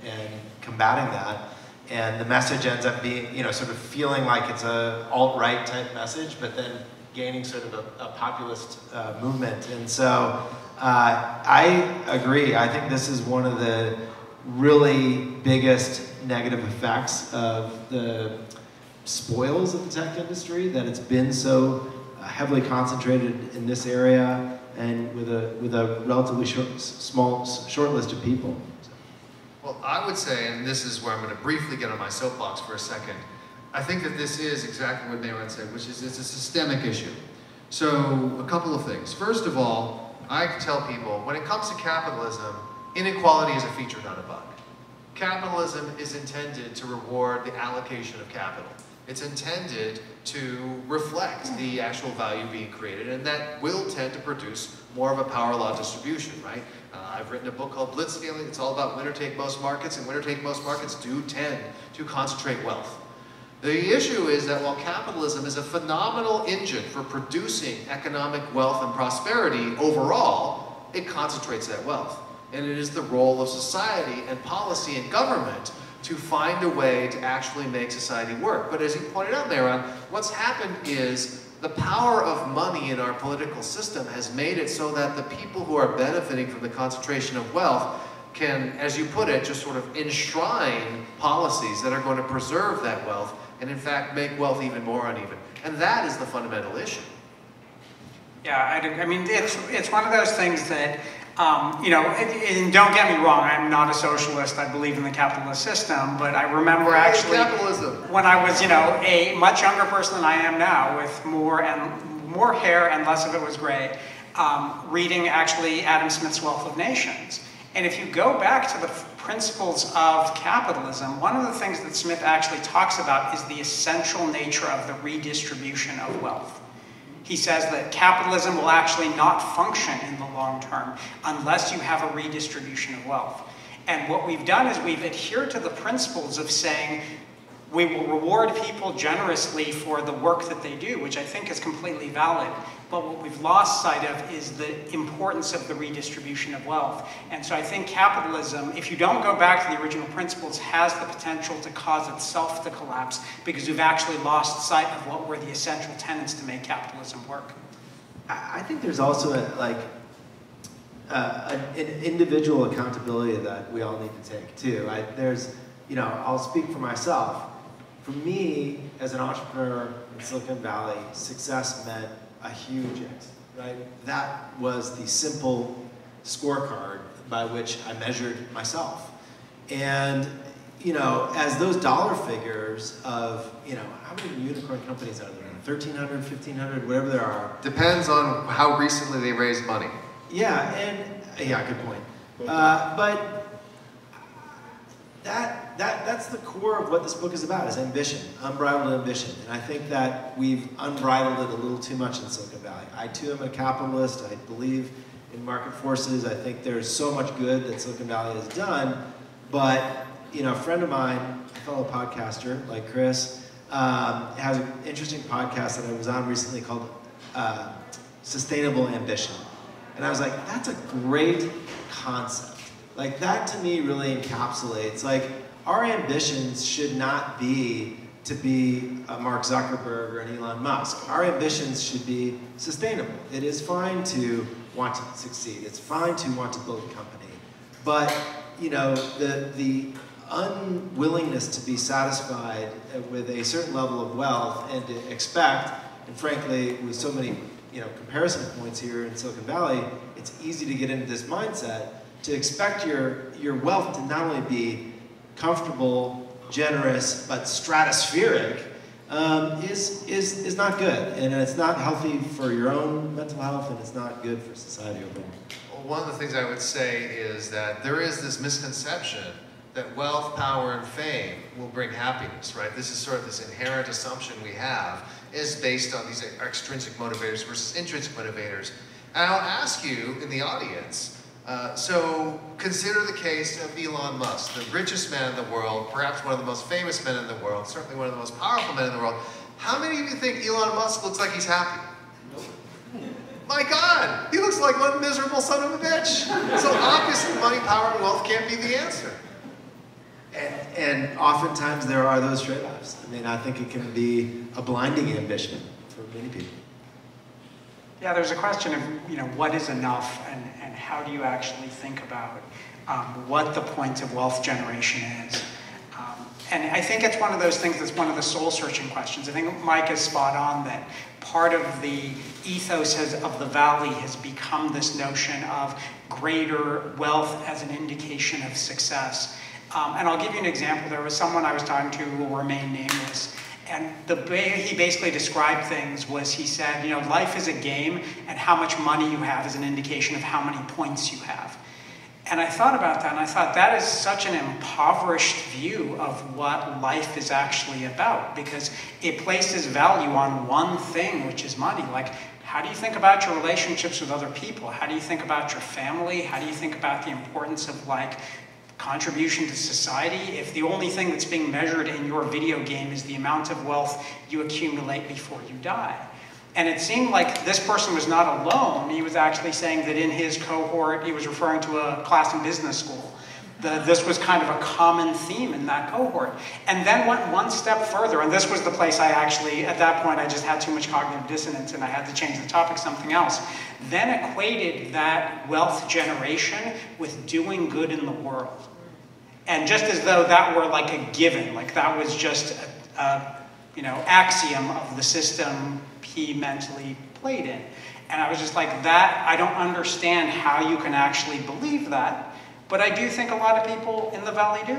and combating that. And the message ends up being, you know, sort of feeling like it's a alt-right type message, but then gaining sort of a populist movement. And so I agree. I think this is one of the really biggest negative effects of the spoils of the tech industry, that it's been so heavily concentrated in this area and with a relatively short list of people. Well, I would say, and this is where I'm going to briefly get on my soapbox for a second, I think that this is exactly what Mehran said, which is it's a systemic issue. So, a couple of things. First of all, I tell people, when it comes to capitalism, inequality is a feature, not a bug. Capitalism is intended to reward the allocation of capital. It's intended to reflect the actual value being created, and that will tend to produce more of a power law distribution, right? I've written a book called BLITZSCALING. It's all about winner-take-most markets, and winner-take-most markets do tend to concentrate wealth. The issue is that while capitalism is a phenomenal engine for producing economic wealth and prosperity overall, it concentrates that wealth. And it is the role of society and policy and government to find a way to actually make society work. But as you pointed out, Mehran, what's happened is the power of money in our political system has made it so that the people who are benefiting from the concentration of wealth can, as you put it, just sort of enshrine policies that are going to preserve that wealth and in fact make wealth even more uneven. And that is the fundamental issue. Yeah, I mean, it's one of those things that, you know, and don't get me wrong, I'm not a socialist, I believe in the capitalist system, but I remember actually, when I was, you know, a much younger person than I am now, with more hair and less of it was gray, reading actually Adam Smith's Wealth of Nations. And if you go back to the principles of capitalism, one of the things that Smith actually talks about is the essential nature of the redistribution of wealth. He says that capitalism will actually not function in the long term unless you have a redistribution of wealth. And what we've done is we've adhered to the principles of saying we will reward people generously for the work that they do, which I think is completely valid. But what we've lost sight of is the importance of the redistribution of wealth. And so I think capitalism, if you don't go back to the original principles, has the potential to cause itself to collapse because we've actually lost sight of what were the essential tenets to make capitalism work. I think there's also an individual accountability that we all need to take too. There's, you know, I'll speak for myself. For me, as an entrepreneur in Silicon Valley, success meant a huge exit, right? That was the simple scorecard by which I measured myself. And, you know, as those dollar figures of, you know, how many unicorn companies are there? 1,300, 1,500, whatever there are. Depends on how recently they raised money. Yeah, good point. But that's the core of what this book is about, is ambition, unbridled ambition. And I think that we've unbridled it a little too much in Silicon Valley. I too am a capitalist. I believe in market forces. I think there's so much good that Silicon Valley has done. But, you know, a friend of mine, a fellow podcaster like Chris, has an interesting podcast that I was on recently called Sustainable Ambition. And I was like, that's a great concept. Like, that to me really encapsulates, like, our ambitions should not be to be a Mark Zuckerberg or an Elon Musk. Our ambitions should be sustainable. It is fine to want to succeed. It's fine to want to build a company. But, you know, the unwillingness to be satisfied with a certain level of wealth and to expect, and frankly, with so many comparison points here in Silicon Valley, it's easy to get into this mindset to expect your wealth to not only be comfortable, generous, but stratospheric is not good, and it's not healthy for your own mental health, and it's not good for society overall. Well, one of the things I would say is that there is this misconception that wealth, power, and fame will bring happiness, right? This is sort of this inherent assumption we have is based on these extrinsic motivators versus intrinsic motivators. And I'll ask you in the audience, so consider the case of Elon Musk, the richest man in the world, perhaps one of the most famous men in the world, certainly one of the most powerful men in the world. How many of you think Elon Musk looks like he's happy? My God, he looks like one miserable son of a bitch. So obviously money, power, and wealth can't be the answer. And oftentimes there are those trade-offs. I mean, I think it can be a blinding ambition for many people. Yeah, there's a question of, what is enough, and how do you actually think about what the point of wealth generation is. And I think it's one of those things that's one of the soul-searching questions. I think Mike is spot on that part of the ethos of the Valley has become this notion of greater wealth as an indication of success. And I'll give you an example. There was someone I was talking to who will remain nameless. And the way he basically described things was he said, life is a game, and how much money you have is an indication of how many points you have. And I thought about that, and I thought that is such an impoverished view of what life is actually about, because it places value on one thing, which is money. Like, how do you think about your relationships with other people? How do you think about your family? How do you think about the importance of, contribution to society if the only thing that's being measured in your video game is the amount of wealth you accumulate before you die? And it seemed like this person was not alone. He was actually saying that in his cohort, he was referring to a class in business school. This was kind of a common theme in that cohort. And then went one step further, and this was the place I actually, at that point, I just had too much cognitive dissonance and I had to change the topic to something else. Then equated that wealth generation with doing good in the world. And just as though that were like a given, like that was just a axiom of the system he mentally played in. And I was just like, that, I don't understand how you can actually believe that. But I do think a lot of people in the Valley do.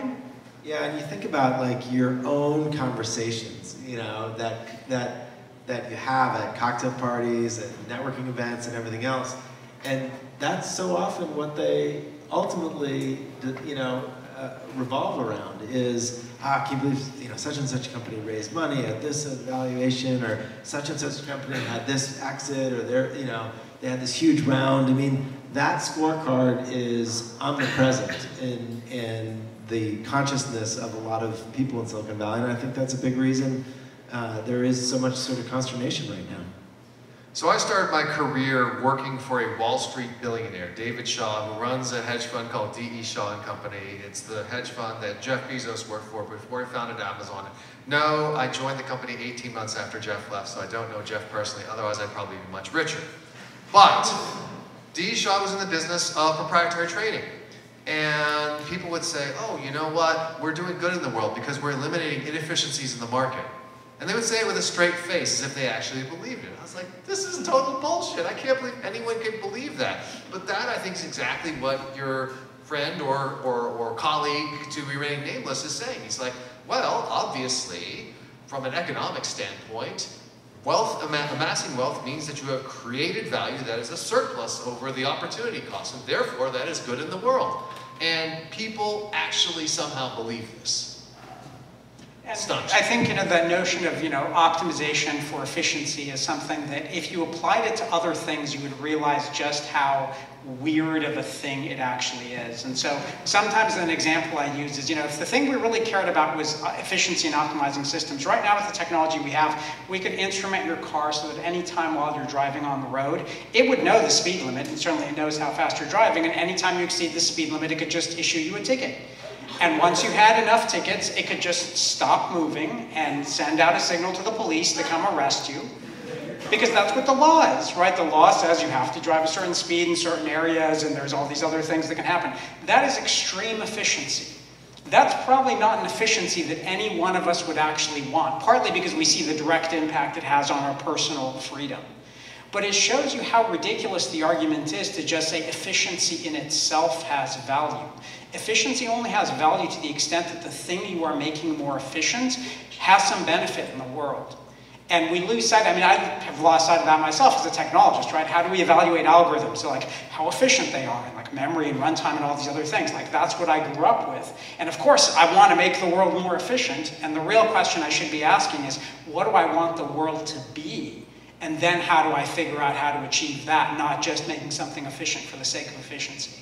Yeah, and you think about your own conversations, that you have at cocktail parties and networking events and everything else. And that's so often what they ultimately, revolve around is, can you believe, such and such company raised money at this valuation, or such and such company had this exit, or they had this huge round. I mean, that scorecard is omnipresent in the consciousness of a lot of people in Silicon Valley, and I think that's a big reason there is so much sort of consternation right now. So I started my career working for a Wall Street billionaire, David Shaw, who runs a hedge fund called D.E. Shaw and Company. It's the hedge fund that Jeff Bezos worked for before he founded Amazon. No, I joined the company 18 months after Jeff left, so I don't know Jeff personally. Otherwise, I'd probably be much richer. But D.E. Shaw was in the business of proprietary trading. And people would say, oh, you know what? We're doing good in the world because we're eliminating inefficiencies in the market. And they would say it with a straight face as if they actually believed it. I was like, this is total bullshit. I can't believe anyone can believe that. But that, I think, is exactly what your friend or colleague, to remain nameless, is saying. He's like, well, obviously, from an economic standpoint, amassing wealth means that you have created value that is a surplus over the opportunity cost, and therefore that is good in the world. And people actually somehow believe this. I think that notion of optimization for efficiency is something that if you applied it to other things, you would realize just how weird of a thing it actually is. And so sometimes an example I use is, if the thing we really cared about was efficiency and optimizing systems, right now with the technology we have, we could instrument your car so that any time while you're driving on the road, it would know the speed limit, and certainly it knows how fast you're driving, and anytime you exceed the speed limit, it could just issue you a ticket. And once you had enough tickets, it could just stop moving and send out a signal to the police to come arrest you. Because that's what the law is, right? The law says you have to drive a certain speed in certain areas, and there's all these other things that can happen. That is extreme efficiency. That's probably not an efficiency that any one of us would actually want, partly because we see the direct impact it has on our personal freedom. But it shows you how ridiculous the argument is to just say efficiency in itself has value. Efficiency only has value to the extent that the thing you are making more efficient has some benefit in the world. And we lose sight, I mean, I have lost sight of that myself as a technologist, right? How do we evaluate algorithms? So like how efficient they are, and like memory and runtime and all these other things. Like that's what I grew up with. And of course, I want to make the world more efficient. And the real question I should be asking is, what do I want the world to be? And then how do I figure out how to achieve that, not just making something efficient for the sake of efficiency?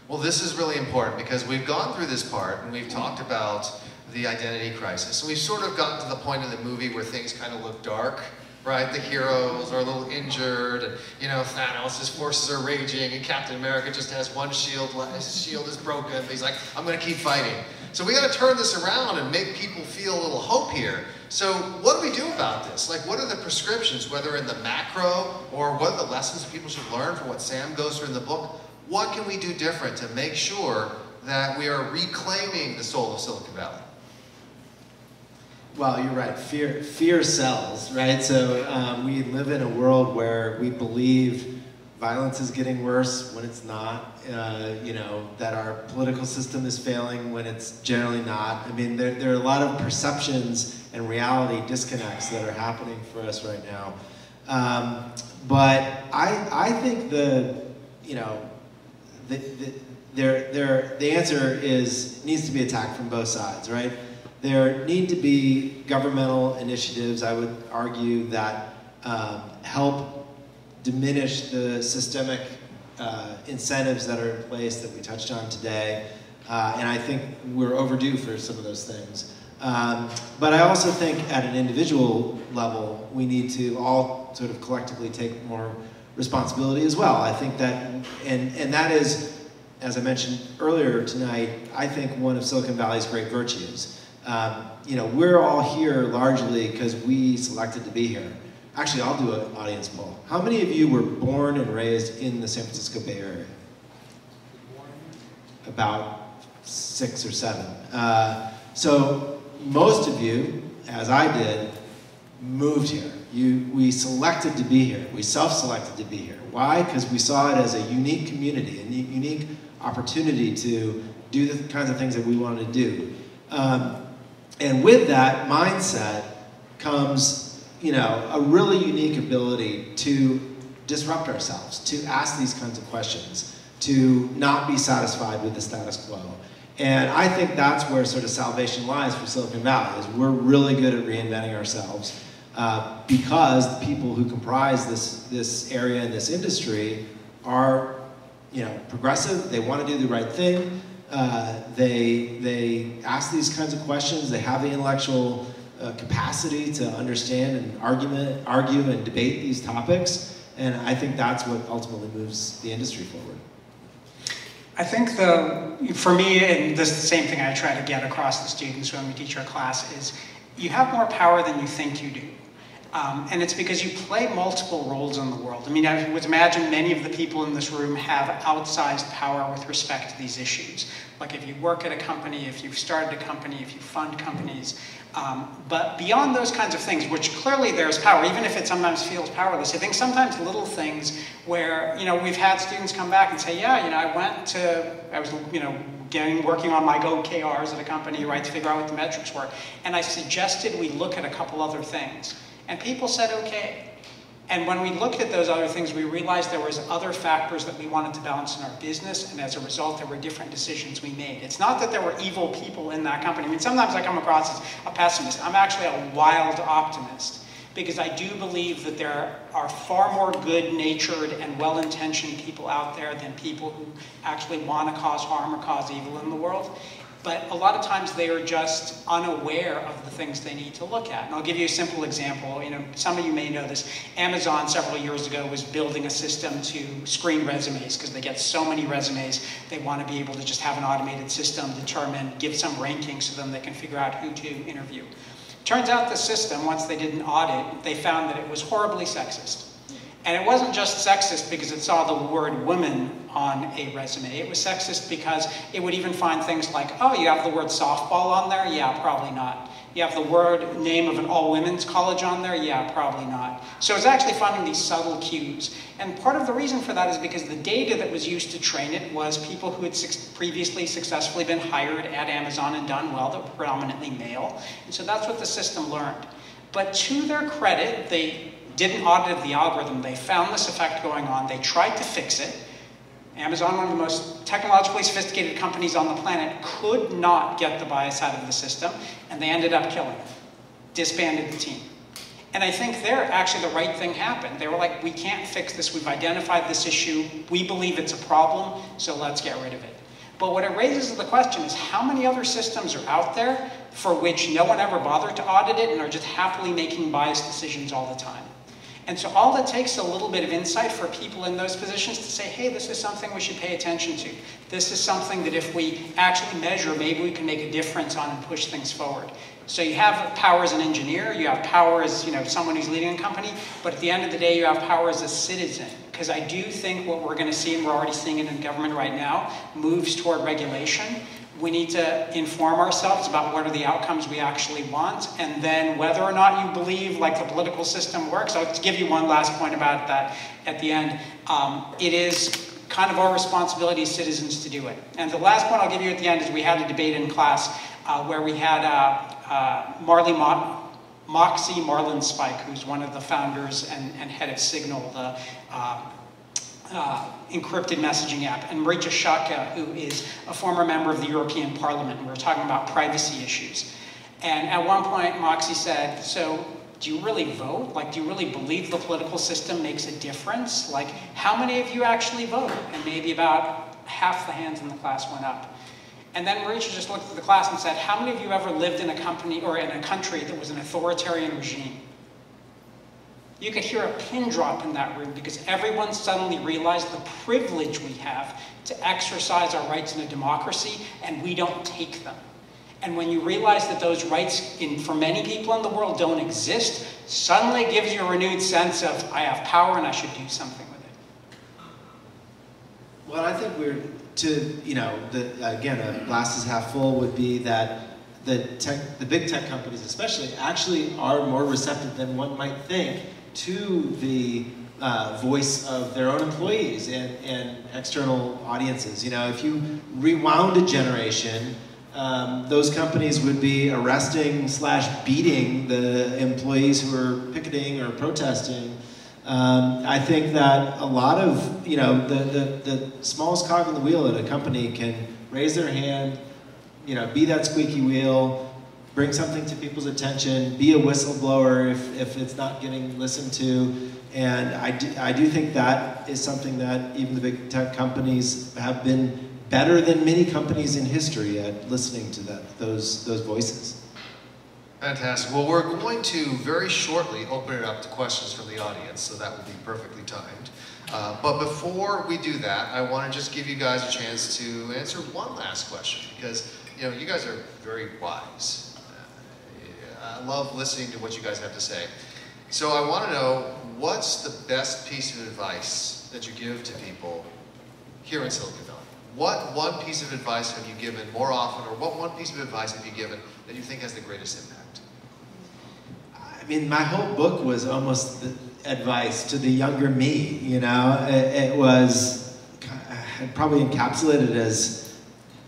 Well, this is really important because we've gone through this part and we've talked about the identity crisis. And we've sort of gotten to the point in the movie where things kind of look dark, right? The heroes are a little injured, and you know, Thanos' forces are raging, and Captain America just has one shield, his shield is broken, but he's like, I'm gonna keep fighting. So we gotta turn this around and make people feel a little hope here. So what do we do about this? Like, what are the prescriptions, whether in the macro, or what are the lessons people should learn from what Sam goes through in the book? What can we do different to make sure that we are reclaiming the soul of Silicon Valley? Well, you're right. Fear sells, right? So we live in a world where we believe violence is getting worse when it's not. You know, that our political system is failing when it's generally not. I mean, there are a lot of perceptions and reality disconnects that are happening for us right now. But I think the answer needs to be attacked from both sides, right? There need to be governmental initiatives, I would argue, that help diminish the systemic incentives that are in place that we touched on today. And I think we're overdue for some of those things. But I also think at an individual level, we need to all sort of collectively take more responsibility as well. I think that, and that is, as I mentioned earlier tonight, I think one of Silicon Valley's great virtues. You know, we're all here largely because we selected to be here. Actually, I'll do an audience poll. How many of you were born and raised in the San Francisco Bay Area? About 6 or 7. So most of you, as I did, moved here. We selected to be here. We self-selected to be here. Why? Because we saw it as a unique community, a unique opportunity to do the kinds of things that we wanted to do. And with that mindset comes, you know, a really unique ability to disrupt ourselves, to ask these kinds of questions, to not be satisfied with the status quo. And I think that's where sort of salvation lies for Silicon Valley, is we're really good at reinventing ourselves because the people who comprise this area and this industry are, you know, progressive, they want to do the right thing. They ask these kinds of questions. They have the intellectual capacity to understand and argue and debate these topics. And I think that's what ultimately moves the industry forward. I think for me, and this is the same thing I try to get across to students when we teach our class, is you have more power than you think you do. And it's because you play multiple roles in the world. I mean, I would imagine many of the people in this room have outsized power with respect to these issues. Like if you work at a company, if you've started a company, if you fund companies. But beyond those kinds of things, which clearly there's power, even if it sometimes feels powerless, I think sometimes little things where, you know, we've had students come back and say, yeah, you know, I was, you know, working on my OKRs at a company, right, to figure out what the metrics were. And I suggested we look at a couple other things. And people said, okay. And when we looked at those other things, we realized there was other factors that we wanted to balance in our business, and as a result, there were different decisions we made. It's not that there were evil people in that company. I mean, sometimes I come across as a pessimist. I'm actually a wild optimist, because I do believe that there are far more good-natured and well-intentioned people out there than people who actually want to cause harm or cause evil in the world. But a lot of times they are just unaware of the things they need to look at. And I'll give you a simple example. You know, some of you may know this. Amazon several years ago was building a system to screen resumes because they get so many resumes. They want to be able to just have an automated system give some rankings so then they can figure out who to interview. Turns out the system, once they did an audit, they found that it was horribly sexist. And it wasn't just sexist because it saw the word woman on a resume. It was sexist because it would even find things like, oh, you have the word softball on there? Yeah, probably not. You have the name of an all-women's college on there? Yeah, probably not. So it's actually finding these subtle cues. And part of the reason for that is because the data that was used to train it was people who had previously successfully been hired at Amazon and done well, that were predominantly male. And so that's what the system learned. But to their credit, they didn't audit the algorithm. They found this effect going on. They tried to fix it. Amazon, one of the most technologically sophisticated companies on the planet, could not get the bias out of the system, and they ended up killing it, disbanded the team. And I think there, actually, the right thing happened. They were like, we can't fix this. We've identified this issue. We believe it's a problem, so let's get rid of it. But what it raises the question is, how many other systems are out there for which no one ever bothered to audit it and are just happily making biased decisions all the time? And so all it takes is a little bit of insight for people in those positions to say, hey, this is something we should pay attention to. This is something that if we actually measure, maybe we can make a difference on and push things forward. So you have power as an engineer, you have power as someone who's leading a company, but at the end of the day, you have power as a citizen. Because I do think what we're going to see, and we're already seeing it in government right now, moves toward regulation. We need to inform ourselves about what are the outcomes we actually want, and then whether or not you believe like the political system works. I'll give you one last point about that at the end. It is kind of our responsibility as citizens to do it. And the last point I'll give you at the end is we had a debate in class where we had Moxie Marlinspike, who's one of the founders and head of Signal, the encrypted messaging app, and Maricha Shaka, who is a former member of the European Parliament, and we were talking about privacy issues. And at one point, Moxie said, so do you really vote? Like, do you really believe the political system makes a difference? Like, how many of you actually vote? And maybe about half the hands in the class went up. And then Maricha just looked at the class and said, how many of you ever lived in a company or in a country that was an authoritarian regime? You could hear a pin drop in that room because everyone suddenly realized the privilege we have to exercise our rights in a democracy, and we don't take them. And when you realize that those rights for many people in the world don't exist, suddenly it gives you a renewed sense of, I have power and I should do something with it. Well, I think we're again, a glass is half full would be that the big tech companies especially actually are more receptive than one might think to the voice of their own employees and external audiences. If you rewound a generation, those companies would be arresting / beating the employees who are picketing or protesting. I think that a lot of, the smallest cog in the wheel at a company can raise their hand, be that squeaky wheel, bring something to people's attention, be a whistleblower if it's not getting listened to. And I do think that is something that even the big tech companies have been better than many companies in history at listening to those voices. Fantastic. Well, we're going to very shortly open it up to questions from the audience, so that will be perfectly timed. But before we do that, I want to just give you guys a chance to answer one last question, because you guys are very wise. I love listening to what you guys have to say. So I want to know, what's the best piece of advice that you give to people here in Silicon Valley? What one piece of advice have you given more often, or what one piece of advice have you given that you think has the greatest impact? I mean, my whole book was almost the advice to the younger me, It was, I'd probably encapsulate it as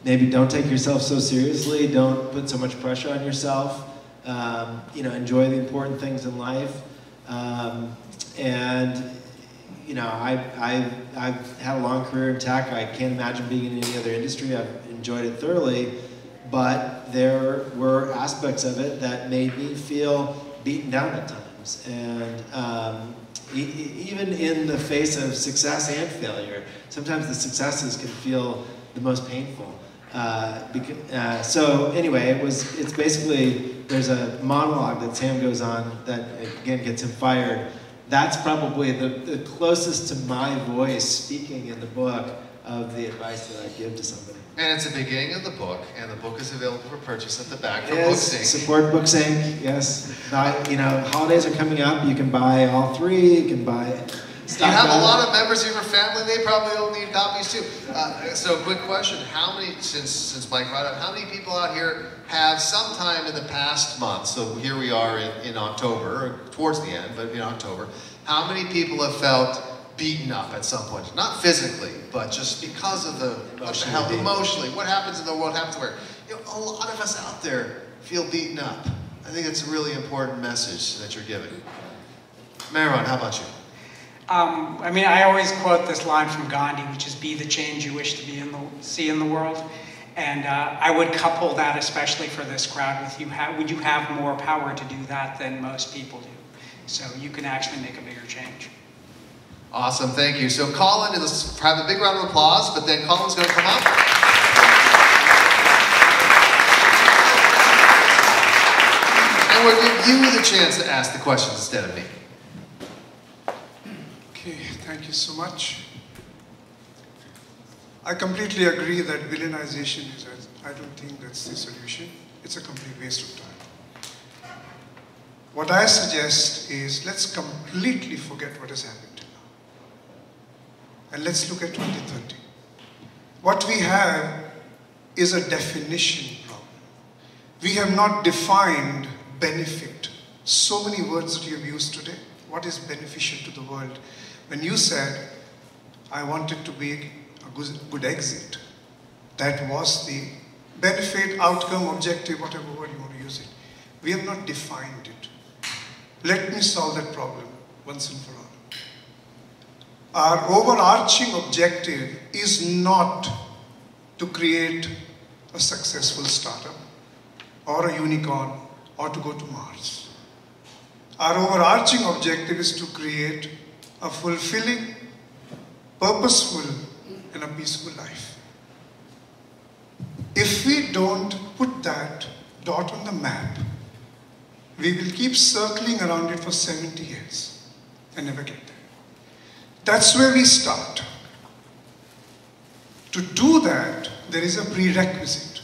maybe don't take yourself so seriously, don't put so much pressure on yourself, enjoy the important things in life. I've had a long career in tech. I can't imagine being in any other industry. I've enjoyed it thoroughly, but there were aspects of it that made me feel beaten down at times. And even in the face of success and failure, sometimes the successes can feel the most painful. So anyway, it's basically, there's a monologue that Sam goes on that again gets him fired. That's probably the closest to my voice speaking in the book of the advice that I give to somebody. And it's the beginning of the book, and the book is available for purchase at the back from Yes, BookSync. support BookSync, yes. Holidays are coming up, you can buy all three, you can buy You have a lot of members of your family, they probably all need copies too. So quick question, how many, since Mike brought up, how many people out here have sometime in the past month, so here we are in October, towards the end, but in October, how many people have felt beaten up at some point? Not physically, but just because of the health, emotionally. What happens in the world happens where, you know, a lot of us out there feel beaten up. I think it's a really important message that you're giving. Mehran, how about you? I mean, I always quote this line from Gandhi, which is, be the change you wish to see in the world. And I would couple that, especially for this crowd, with would you have more power to do that than most people do? So you can actually make a bigger change. Awesome, thank you. So Colin, let's have a big round of applause, but then Colin's going to come up. And we'll give you the chance to ask the questions instead of me. Okay, thank you so much. I completely agree that villainization I don't think that's the solution. It's a complete waste of time. What I suggest is let's completely forget what has happened till now. And let's look at 2030. What we have is a definition problem. We have not defined benefit. So many words that you have used today. What is beneficial to the world? When you said, I want it to be a good exit, that was the benefit, outcome, objective, whatever word you want to use it. We have not defined it. Let me solve that problem once and for all. Our overarching objective is not to create a successful startup or a unicorn or to go to Mars. Our overarching objective is to create a fulfilling, purposeful, and a peaceful life. If we don't put that dot on the map, we will keep circling around it for 70 years and never get there. That's where we start. To do that, there is a prerequisite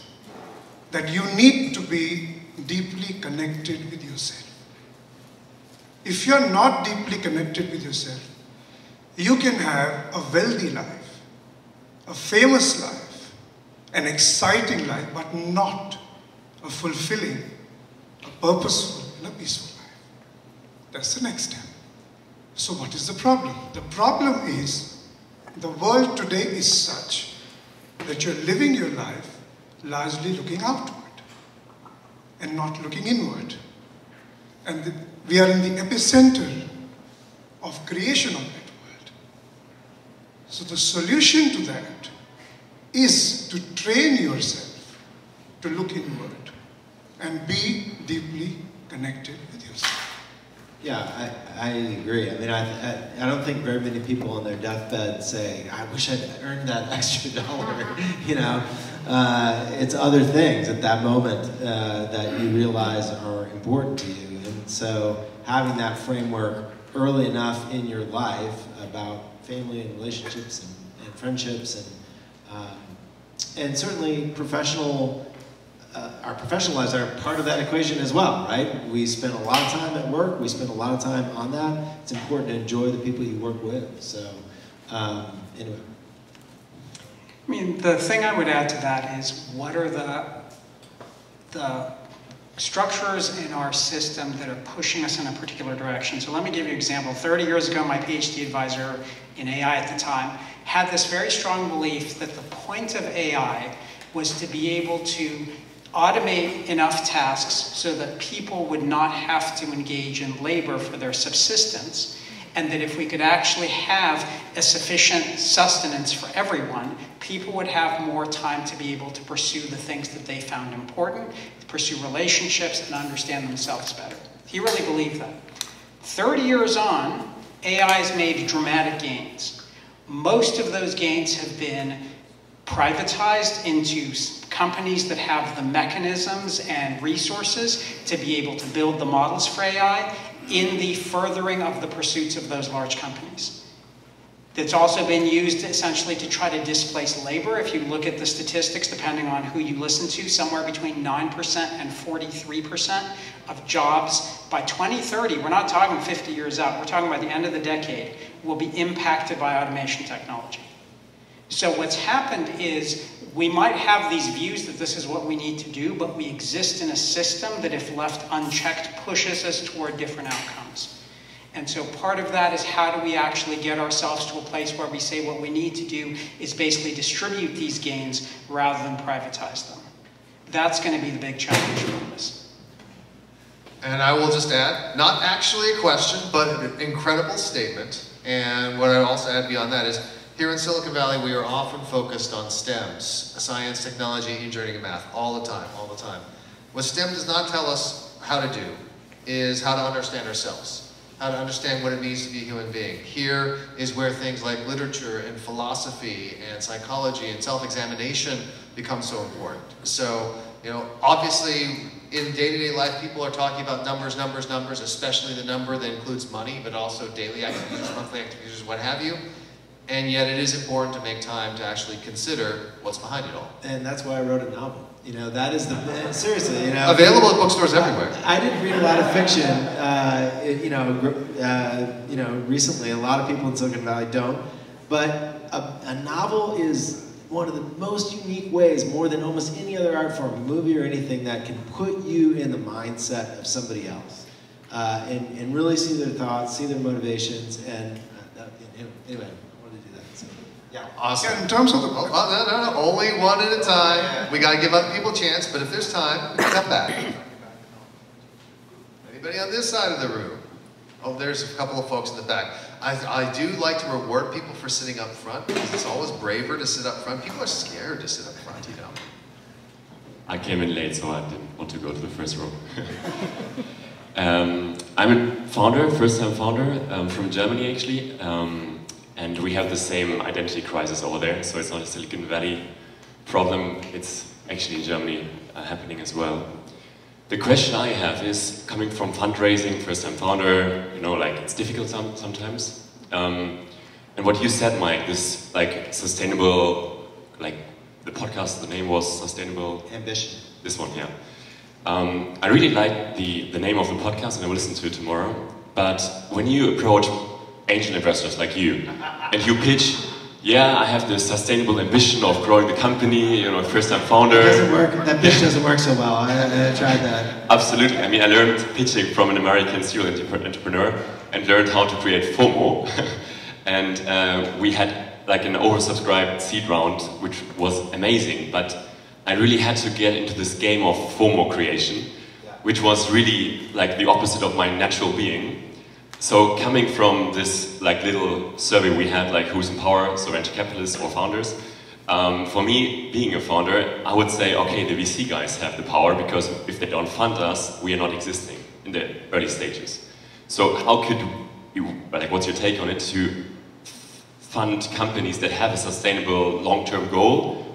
that you need to be deeply connected with yourself. If you're not deeply connected with yourself, you can have a wealthy life, a famous life, an exciting life, but not a fulfilling, a purposeful, and a peaceful life. That's the next step. So what is the problem? The problem is the world today is such that you're living your life largely looking outward and not looking inward. And we are in the epicenter of creation of that world. So the solution to that is to train yourself to look inward and be deeply connected with yourself. Yeah, I agree. I mean, I don't think very many people on their deathbed say, I wish I'd earned that extra dollar, you know. It's other things at that moment that you realize are important to you. And so having that framework early enough in your life about family and relationships and friendships and certainly our professional lives are part of that equation as well, right? We spend a lot of time at work. We spend a lot of time on that. It's important to enjoy the people you work with. So, anyway. I mean, the thing I would add to that is, what are the structures in our system that are pushing us in a particular direction? So let me give you an example. 30 years ago, my PhD advisor in AI at the time had this very strong belief that the point of AI was to be able to automate enough tasks so that people would not have to engage in labor for their subsistence, and that if we could actually have a sufficient sustenance for everyone, people would have more time to be able to pursue the things that they found important, to pursue relationships and understand themselves better. He really believed that. 30 years on, AI has made dramatic gains. Most of those gains have been privatized into companies that have the mechanisms and resources to be able to build the models for AI in the furthering of the pursuits of those large companies. It's also been used essentially to try to displace labor. If you look at the statistics, depending on who you listen to, somewhere between 9% and 43% of jobs by 2030, we're not talking 50 years out, we're talking by the end of the decade, will be impacted by automation technology. So what's happened is we might have these views that this is what we need to do, but we exist in a system that, if left unchecked, pushes us toward different outcomes. And so part of that is, how do we actually get ourselves to a place where we say what we need to do is basically distribute these gains rather than privatize them. That's going to be the big challenge for us. And I will just add, not actually a question, but an incredible statement. And what I would also add beyond that is, here in Silicon Valley, we are often focused on STEMs, science, technology, engineering, and math, all the time, all the time. What STEM does not tell us how to do is how to understand ourselves, how to understand what it means to be a human being. Here is where things like literature and philosophy and psychology and self-examination become so important. So, you know, obviously in day-to-day life, people are talking about numbers, numbers, numbers, especially the number that includes money, but also daily active users, monthly active users, what have you. And yet it is important to make time to actually consider what's behind it all. And that's why I wrote a novel. You know, that is the, seriously, you know. Available at bookstores everywhere. I didn't read a lot of fiction, you know, recently. A lot of people in Silicon Valley don't. But a novel is one of the most unique ways, more than almost any other art form, a movie or anything, that can put you in the mindset of somebody else. And really see their thoughts, see their motivations, and anyway. Yeah, awesome. Yeah, in terms of the book. Oh, no, only one at a time. Yeah. We got to give other people a chance, but if there's time, come back. Anybody on this side of the room? Oh, there's a couple of folks in the back. I do like to reward people for sitting up front, because it's always braver to sit up front. People are scared to sit up front, you know. I came in late, so I didn't want to go to the first row. I'm a founder, first-time founder, from Germany actually. And we have the same identity crisis over there, so it's not a Silicon Valley problem, it's actually in Germany happening as well. The question I have is, coming from fundraising, first-time founder, you know, like, it's difficult sometimes. And what you said, Mike, this, like, sustainable, like, the podcast, the name was Sustainable Ambition. This one, yeah. I really like the name of the podcast, and I will listen to it tomorrow. But when you approach angel investors like you, and you pitch, yeah, I have this sustainable ambition of growing the company, you know, first-time founder. It doesn't work, that pitch doesn't work so well. I tried that. Absolutely. I mean, I learned pitching from an American serial entrepreneur and learned how to create FOMO. And we had like an oversubscribed seed round, which was amazing, but I really had to get into this game of FOMO creation, which was really like the opposite of my natural being. So coming from this like little survey we had, like who's in power, so venture capitalists or founders, for me, being a founder, I would say, okay, the VC guys have the power, because if they don't fund us, we are not existing in the early stages. So how could you, like, what's your take on it, to fund companies that have a sustainable long-term goal,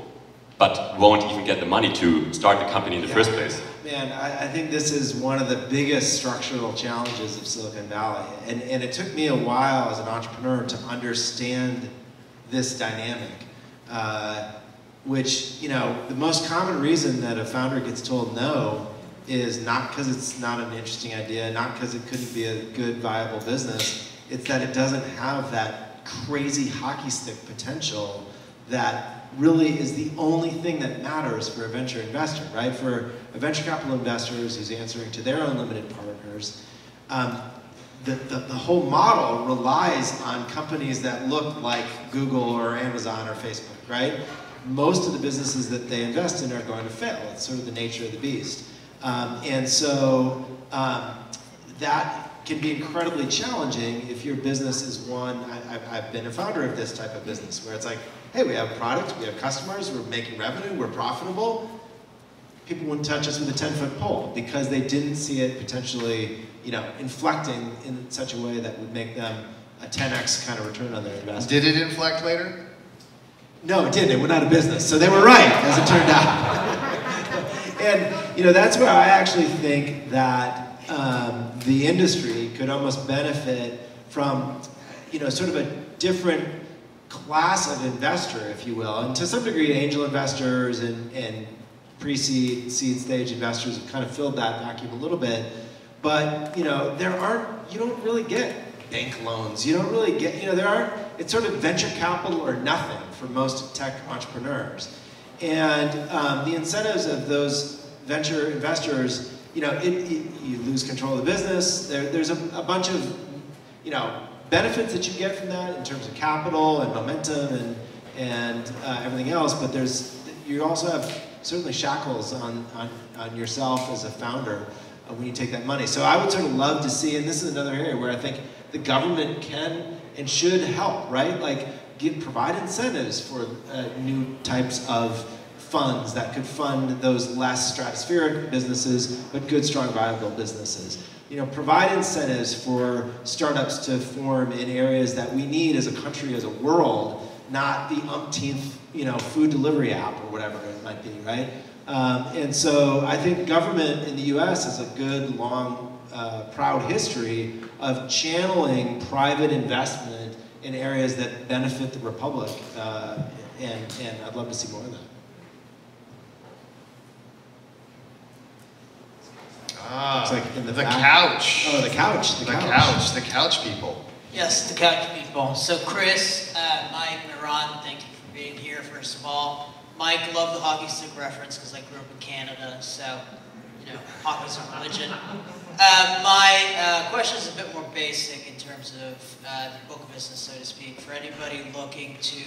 but won't even get the money to start the company in the first place? Man, I think this is one of the biggest structural challenges of Silicon Valley. And it took me a while as an entrepreneur to understand this dynamic, which, you know, the most common reason that a founder gets told no is not because it's not an interesting idea, not because it couldn't be a good, viable business. It's that it doesn't have that crazy hockey stick potential that really is the only thing that matters for a venture investor, right? For a venture capital investor who's answering to their own limited partners, the whole model relies on companies that look like Google or Amazon or Facebook, right? Most of the businesses that they invest in are going to fail. It's sort of the nature of the beast. And so that can be incredibly challenging if your business is one. I've been a founder of this type of business where it's like, hey, we have a product, we have customers, we're making revenue, we're profitable. People wouldn't touch us with a 10-foot pole because they didn't see it potentially, you know, inflecting in such a way that would make them a 10x kind of return on their investment. Did it inflect later? No, it didn't. It went out of business. So they were right, as it turned out. And, you know, that's where I actually think that the industry could almost benefit from, you know, sort of a different class of investor, if you will. And to some degree, angel investors and pre-seed, seed stage investors have kind of filled that vacuum a little bit. But, you know, you don't really get bank loans. You don't really get, it's sort of venture capital or nothing for most tech entrepreneurs. And the incentives of those venture investors, you lose control of the business. There's a bunch of, benefits that you get from that in terms of capital and momentum and everything else, but you also have certainly shackles on yourself as a founder when you take that money. So I would sort of love to see, and this is another area where I think the government can and should help, right? Like provide incentives for new types of funds that could fund those less stratospheric businesses, but good, strong, viable businesses. Provide incentives for startups to form in areas that we need as a country, as a world, not the umpteenth, food delivery app or whatever it might be, right? And so I think government in the US has a good, long, proud history of channeling private investment in areas that benefit the Republic, and I'd love to see more of that. Ah, like in the couch. Oh, the couch. The couch people. Yes, the couch people. So Chris, Mike, Mehran, thank you for being here, first of all. Mike, love the hockey stick reference because I grew up in Canada, so, hockey's a religion. My question is a bit more basic in terms of the book business, so to speak. For anybody looking to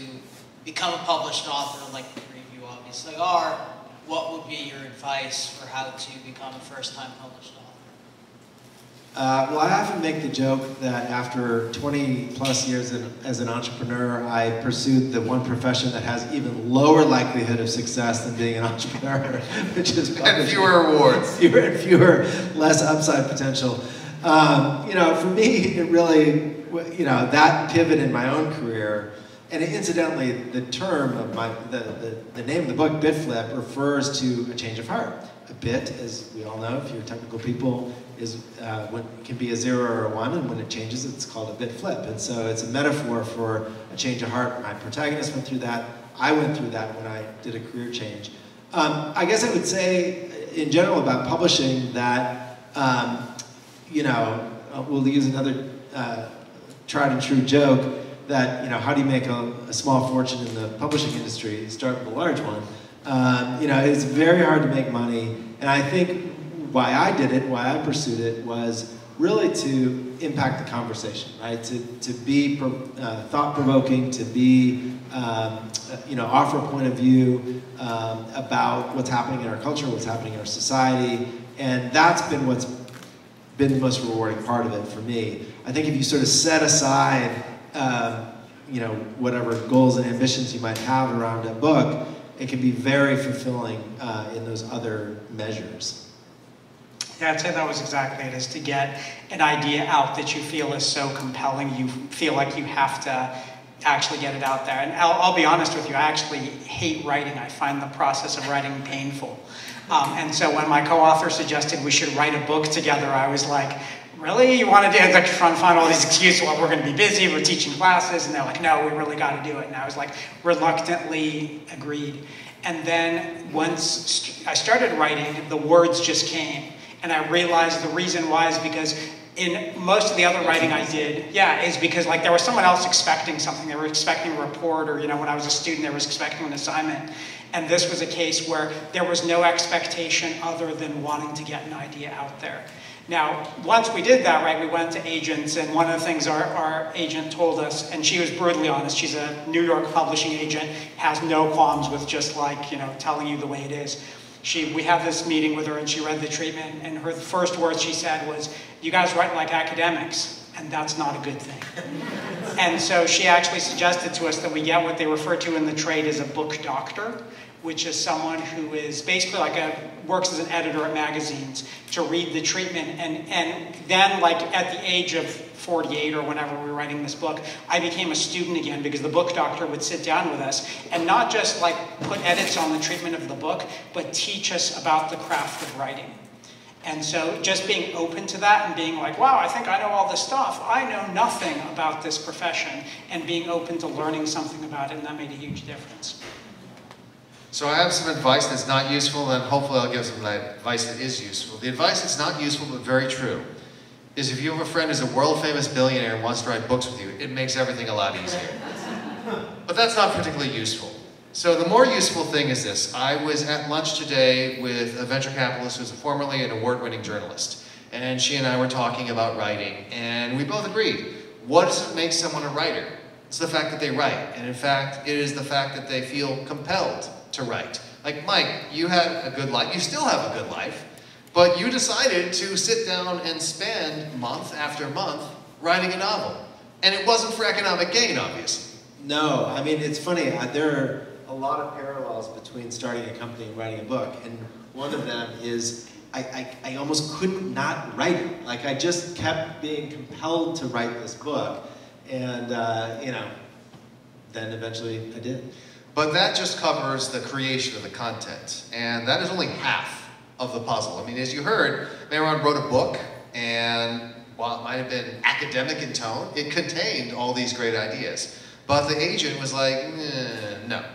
become a published author, like the three of you obviously are, what would be your advice for how to become a first-time published author? Well, I often make the joke that after 20 plus years as an entrepreneur, I pursued the one profession that has even lower likelihood of success than being an entrepreneur, which is publishing. And fewer rewards. Fewer, less upside potential. For me, it really, that pivot in my own career. And incidentally, the term of the name of the book, Bit Flip, refers to a change of heart. A bit, as we all know, if you're technical people, can be a 0 or a 1, and when it changes, it's called a bit flip. And so it's a metaphor for a change of heart. My protagonist went through that. I went through that when I did a career change. I guess I would say, in general, about publishing that, we'll use another tried and true joke. That, how do you make a small fortune in the publishing industry? You start with a large one. It's very hard to make money. And I think why I did it, why I pursued it, was really to impact the conversation, right? To be thought-provoking, to be, offer a point of view about what's happening in our culture, what's happening in our society. And that's been what's been the most rewarding part of it for me. I think if you sort of set aside whatever goals and ambitions you might have around a book, it can be very fulfilling in those other measures. Yeah, I'd say that was exactly it, is to get an idea out that you feel is so compelling, you feel like you have to actually get it out there. And I'll be honest with you, I actually hate writing. I find the process of writing painful. And so when my co-author suggested we should write a book together, I was like, really? You want to do it? Like, trying to find all these excuses. Well, we're going to be busy, we're teaching classes. And they're like, no, we really got to do it. And I was like, reluctantly agreed. And then once I started writing, the words just came. And I realized the reason why is because in most of the other writing I did, is because like there was someone else expecting something. They were expecting a report, or when I was a student, they were expecting an assignment. And this was a case where there was no expectation other than wanting to get an idea out there. Now, once we did that, right, we went to agents, and one of the things our agent told us, and she was brutally honest, she's a New York publishing agent, has no qualms with just like, telling you the way it is. We had this meeting with her, and she read the treatment, and her first words she said was, "You guys write like academics, and that's not a good thing." And so she actually suggested to us that we get what they refer to in the trade as a book doctor, which is someone who is basically works as an editor at magazines to read the treatment. And then like at the age of 48 or whenever we were writing this book, I became a student again because the book doctor would sit down with us and not just like put edits on the treatment of the book, but teach us about the craft of writing. And so just being open to that and being like, wow, I think I know all this stuff. I know nothing about this profession, and being open to learning something about it, and that made a huge difference. So I have some advice that's not useful, and hopefully I'll give some advice that is useful. The advice that's not useful but very true is if you have a friend who's a world-famous billionaire and wants to write books with you, it makes everything a lot easier. But that's not particularly useful. So the more useful thing is this. I was at lunch today with a venture capitalist who's formerly an award-winning journalist. And she and I were talking about writing, and we both agreed. What does it make someone a writer? It's the fact that they write. And in fact, it is the fact that they feel compelled to write. Like, Mike, you had a good life. You still have a good life. But you decided to sit down and spend month after month writing a novel. And it wasn't for economic gain, obviously. No, I mean, it's funny. There are a lot of parallels between starting a company and writing a book. And one of them is I almost could not write it. Like, I just kept being compelled to write this book. And, you know, then eventually I did. But that just covers the creation of the content. And that is only half of the puzzle. I mean, as you heard, Mehran wrote a book, and while it might have been academic in tone, it contained all these great ideas. But the agent was like, no,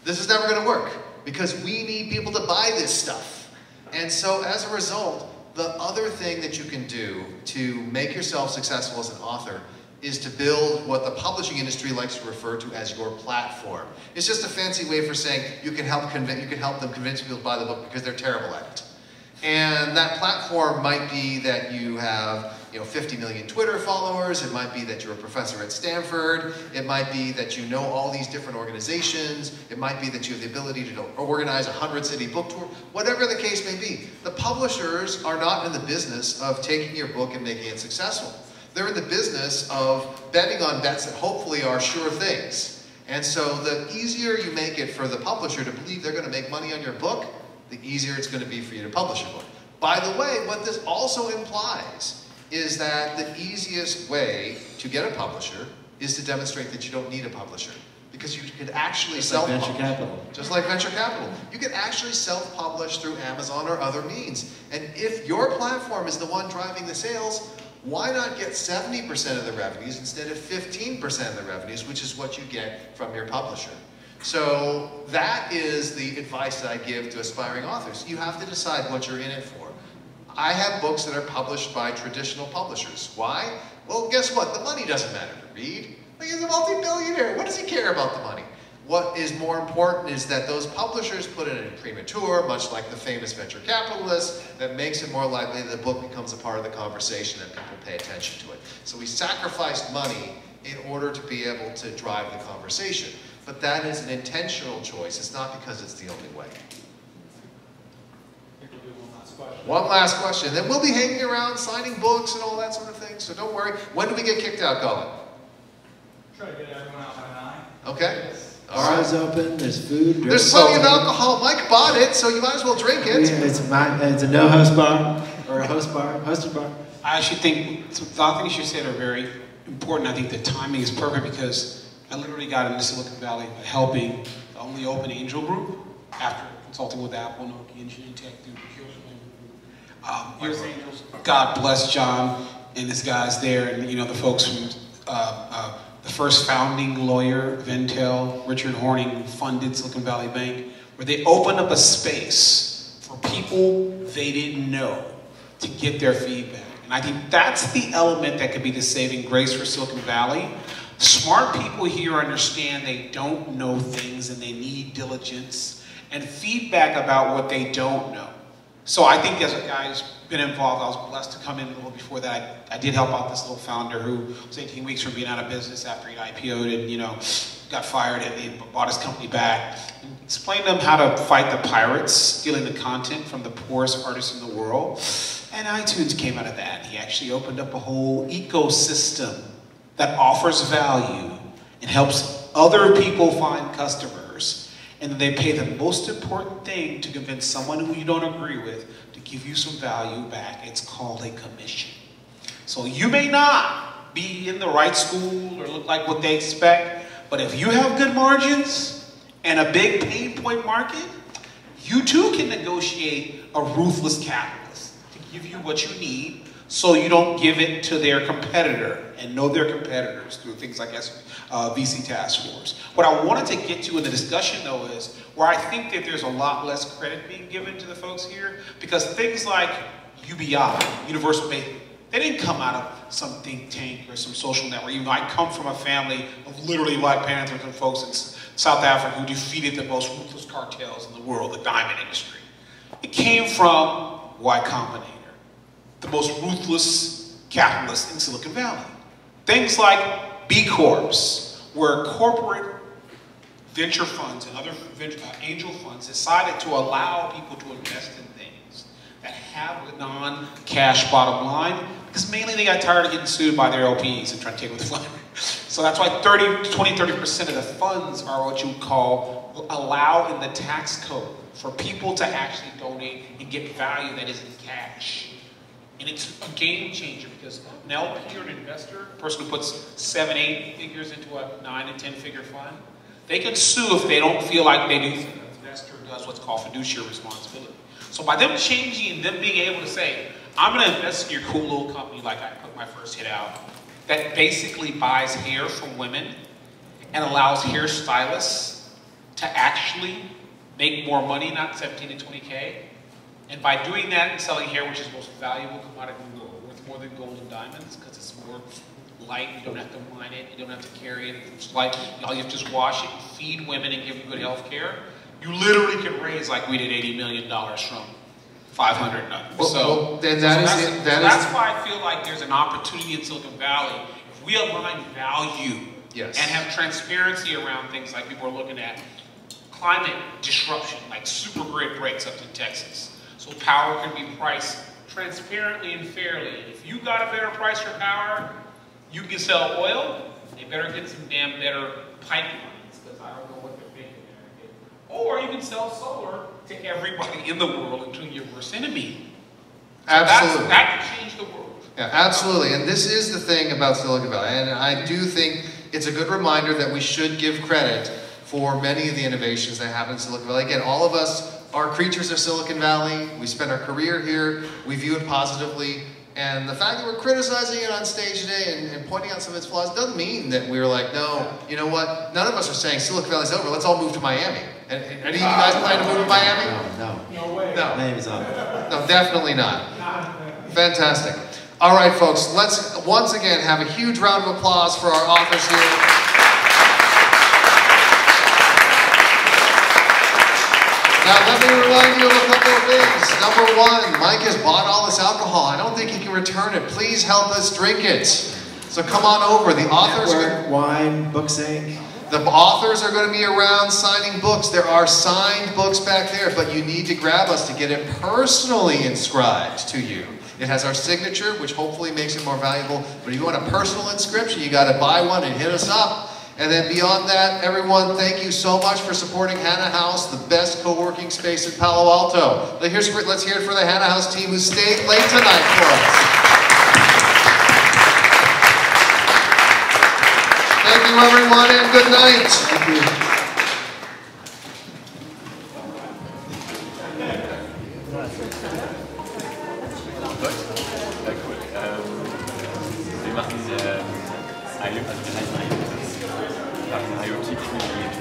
this is never going to work, because we need people to buy this stuff. And so as a result, the other thing that you can do to make yourself successful as an author is to build what the publishing industry likes to refer to as your platform. It's just a fancy way for saying you can help them convince people to buy the book because they're terrible at it. And that platform might be that you have 50 million Twitter followers. It might be that you're a professor at Stanford. It might be that you know all these different organizations. It might be that you have the ability to organize a 100-city book tour. Whatever the case may be, the publishers are not in the business of taking your book and making it successful. They're in the business of betting on bets that hopefully are sure things. And so the easier you make it for the publisher to believe they're going to make money on your book, the easier it's going to be for you to publish a book. By the way, what this also implies is that the easiest way to get a publisher is to demonstrate that you don't need a publisher. Because you could actually self-publish. Venture capital. Just like venture capital. You could actually self-publish through Amazon or other means. And if your platform is the one driving the sales, why not get 70% of the revenues instead of 15% of the revenues, which is what you get from your publisher? So that is the advice that I give to aspiring authors. You have to decide what you're in it for. I have books that are published by traditional publishers. Why? Well, guess what? The money doesn't matter to Reed. He's a multi-billionaire. What does he care about the money? What is more important is that those publishers put in a premature, much like the famous venture capitalist, that makes it more likely that the book becomes a part of the conversation and people pay attention to it. So we sacrificed money in order to be able to drive the conversation. But that is an intentional choice. It's not because it's the only way. One last question. Then we'll be hanging around, signing books and all that sort of thing. So don't worry. When do we get kicked out, Colin? Try to get everyone out by 9. Okay. Yes. Bars open, there's food. There's plenty of alcohol. Mike bought it, so you might as well drink it. It's a no-host bar, or a hosted bar. I actually think the other things you said are very important. I think the timing is perfect because I literally got into Silicon Valley by helping the only open angel group after consulting with Apple, Nokia, and Genentech through Here's Angels. God bless John and his guys there, and the folks from the first founding lawyer of Intel, Richard Horning, who funded Silicon Valley Bank, where they opened up a space for people they didn't know to get their feedback. And I think that's the element that could be the saving grace for Silicon Valley. Smart people here understand they don't know things and they need diligence and feedback about what they don't know. So I think as a guy who's been involved, I was blessed to come in a little before that. I did help out this little founder who was 18 weeks from being out of business after he IPO'd and, got fired and he bought his company back. And explained to him how to fight the pirates, stealing the content from the poorest artists in the world. And iTunes came out of that. He actually opened up a whole ecosystem that offers value and helps other people find customers. And they pay the most important thing to convince someone who you don't agree with to give you some value back. It's called a commission. So you may not be in the right school or look like what they expect, but if you have good margins and a big pain point market, you too can negotiate a ruthless capitalist to give you what you need so you don't give it to their competitor and know their competitors through things like VC Task Force. What I wanted to get to in the discussion, though, is where I think that there's a lot less credit being given to the folks here, because things like UBI, Universal They didn't come out of some think tank or some social network. Even though I come from a family of literally Black Panthers and folks in South Africa who defeated the most ruthless cartels in the world, the diamond industry. It came from Y Combinator, the most ruthless capitalist in Silicon Valley. Things like B Corps, where corporate venture funds and other angel funds decided to allow people to invest in things that have a non-cash bottom line, because mainly they got tired of getting sued by their LPs and trying to take with the fund. So that's why 30% of the funds are what you would call allow in the tax code for people to actually donate and get value that isn't cash. And it's a game changer because an LP or an investor, a person who puts 7, 8 figures into a 9 and 10 figure fund, they can sue if they don't feel like they do. The investor does what's called fiduciary responsibility. So by them changing and them being able to say, I'm going to invest in your cool little company like I put my first hit out, that basically buys hair from women and allows hairstylists to actually make more money, not 17 to 20K. And by doing that and selling hair, which is the most valuable commodity in the world, worth more than gold and diamonds, because it's more light, you don't have to mine it, you don't have to carry it, it's light, all you have to just wash it and feed women and give them good health care. You literally can raise, like we did, $80 million from 500 and up. That's why I feel like there's an opportunity in Silicon Valley. If we align value and have transparency around things like people are looking at climate disruption, like super grid breaks up in Texas. So power can be priced transparently and fairly. If you got a better price for power, you can sell oil, they better get some damn better pipelines, because I don't know what they're making there. Or you can sell solar to everybody in the world, including your worst enemy. So absolutely. That can change the world. Yeah, absolutely. And this is the thing about Silicon Valley. And I do think it's a good reminder that we should give credit for many of the innovations that happen in Silicon Valley. Again, all of us are creatures of Silicon Valley. We spend our career here. We view it positively. And the fact that we're criticizing it on stage today and pointing out some of its flaws doesn't mean that we're like, no, you know what? None of us are saying Silicon Valley's over. Let's all move to Miami. And any of you guys plan to move to Miami? No way. No. Miami's on. No, definitely not. Fantastic. All right, folks. Let's once again have a huge round of applause for our authors here. Now, let me remind you of a couple of things. Number one, Mike has bought all this alcohol. I don't think he can return it. Please help us drink it. So come on over. The authors wine, books, ink. The authors are going to be around signing books. There are signed books back there, but you need to grab us to get it personally inscribed to you. It has our signature, which hopefully makes it more valuable. But if you want a personal inscription, you got to buy one and hit us up. And then beyond that, everyone, thank you so much for supporting HanaHaus, the best co-working space in Palo Alto. Let's hear it for the HanaHaus team who stayed late tonight for us. Thank you, everyone, and good night. Thank you. Wir machen eine IoT-Community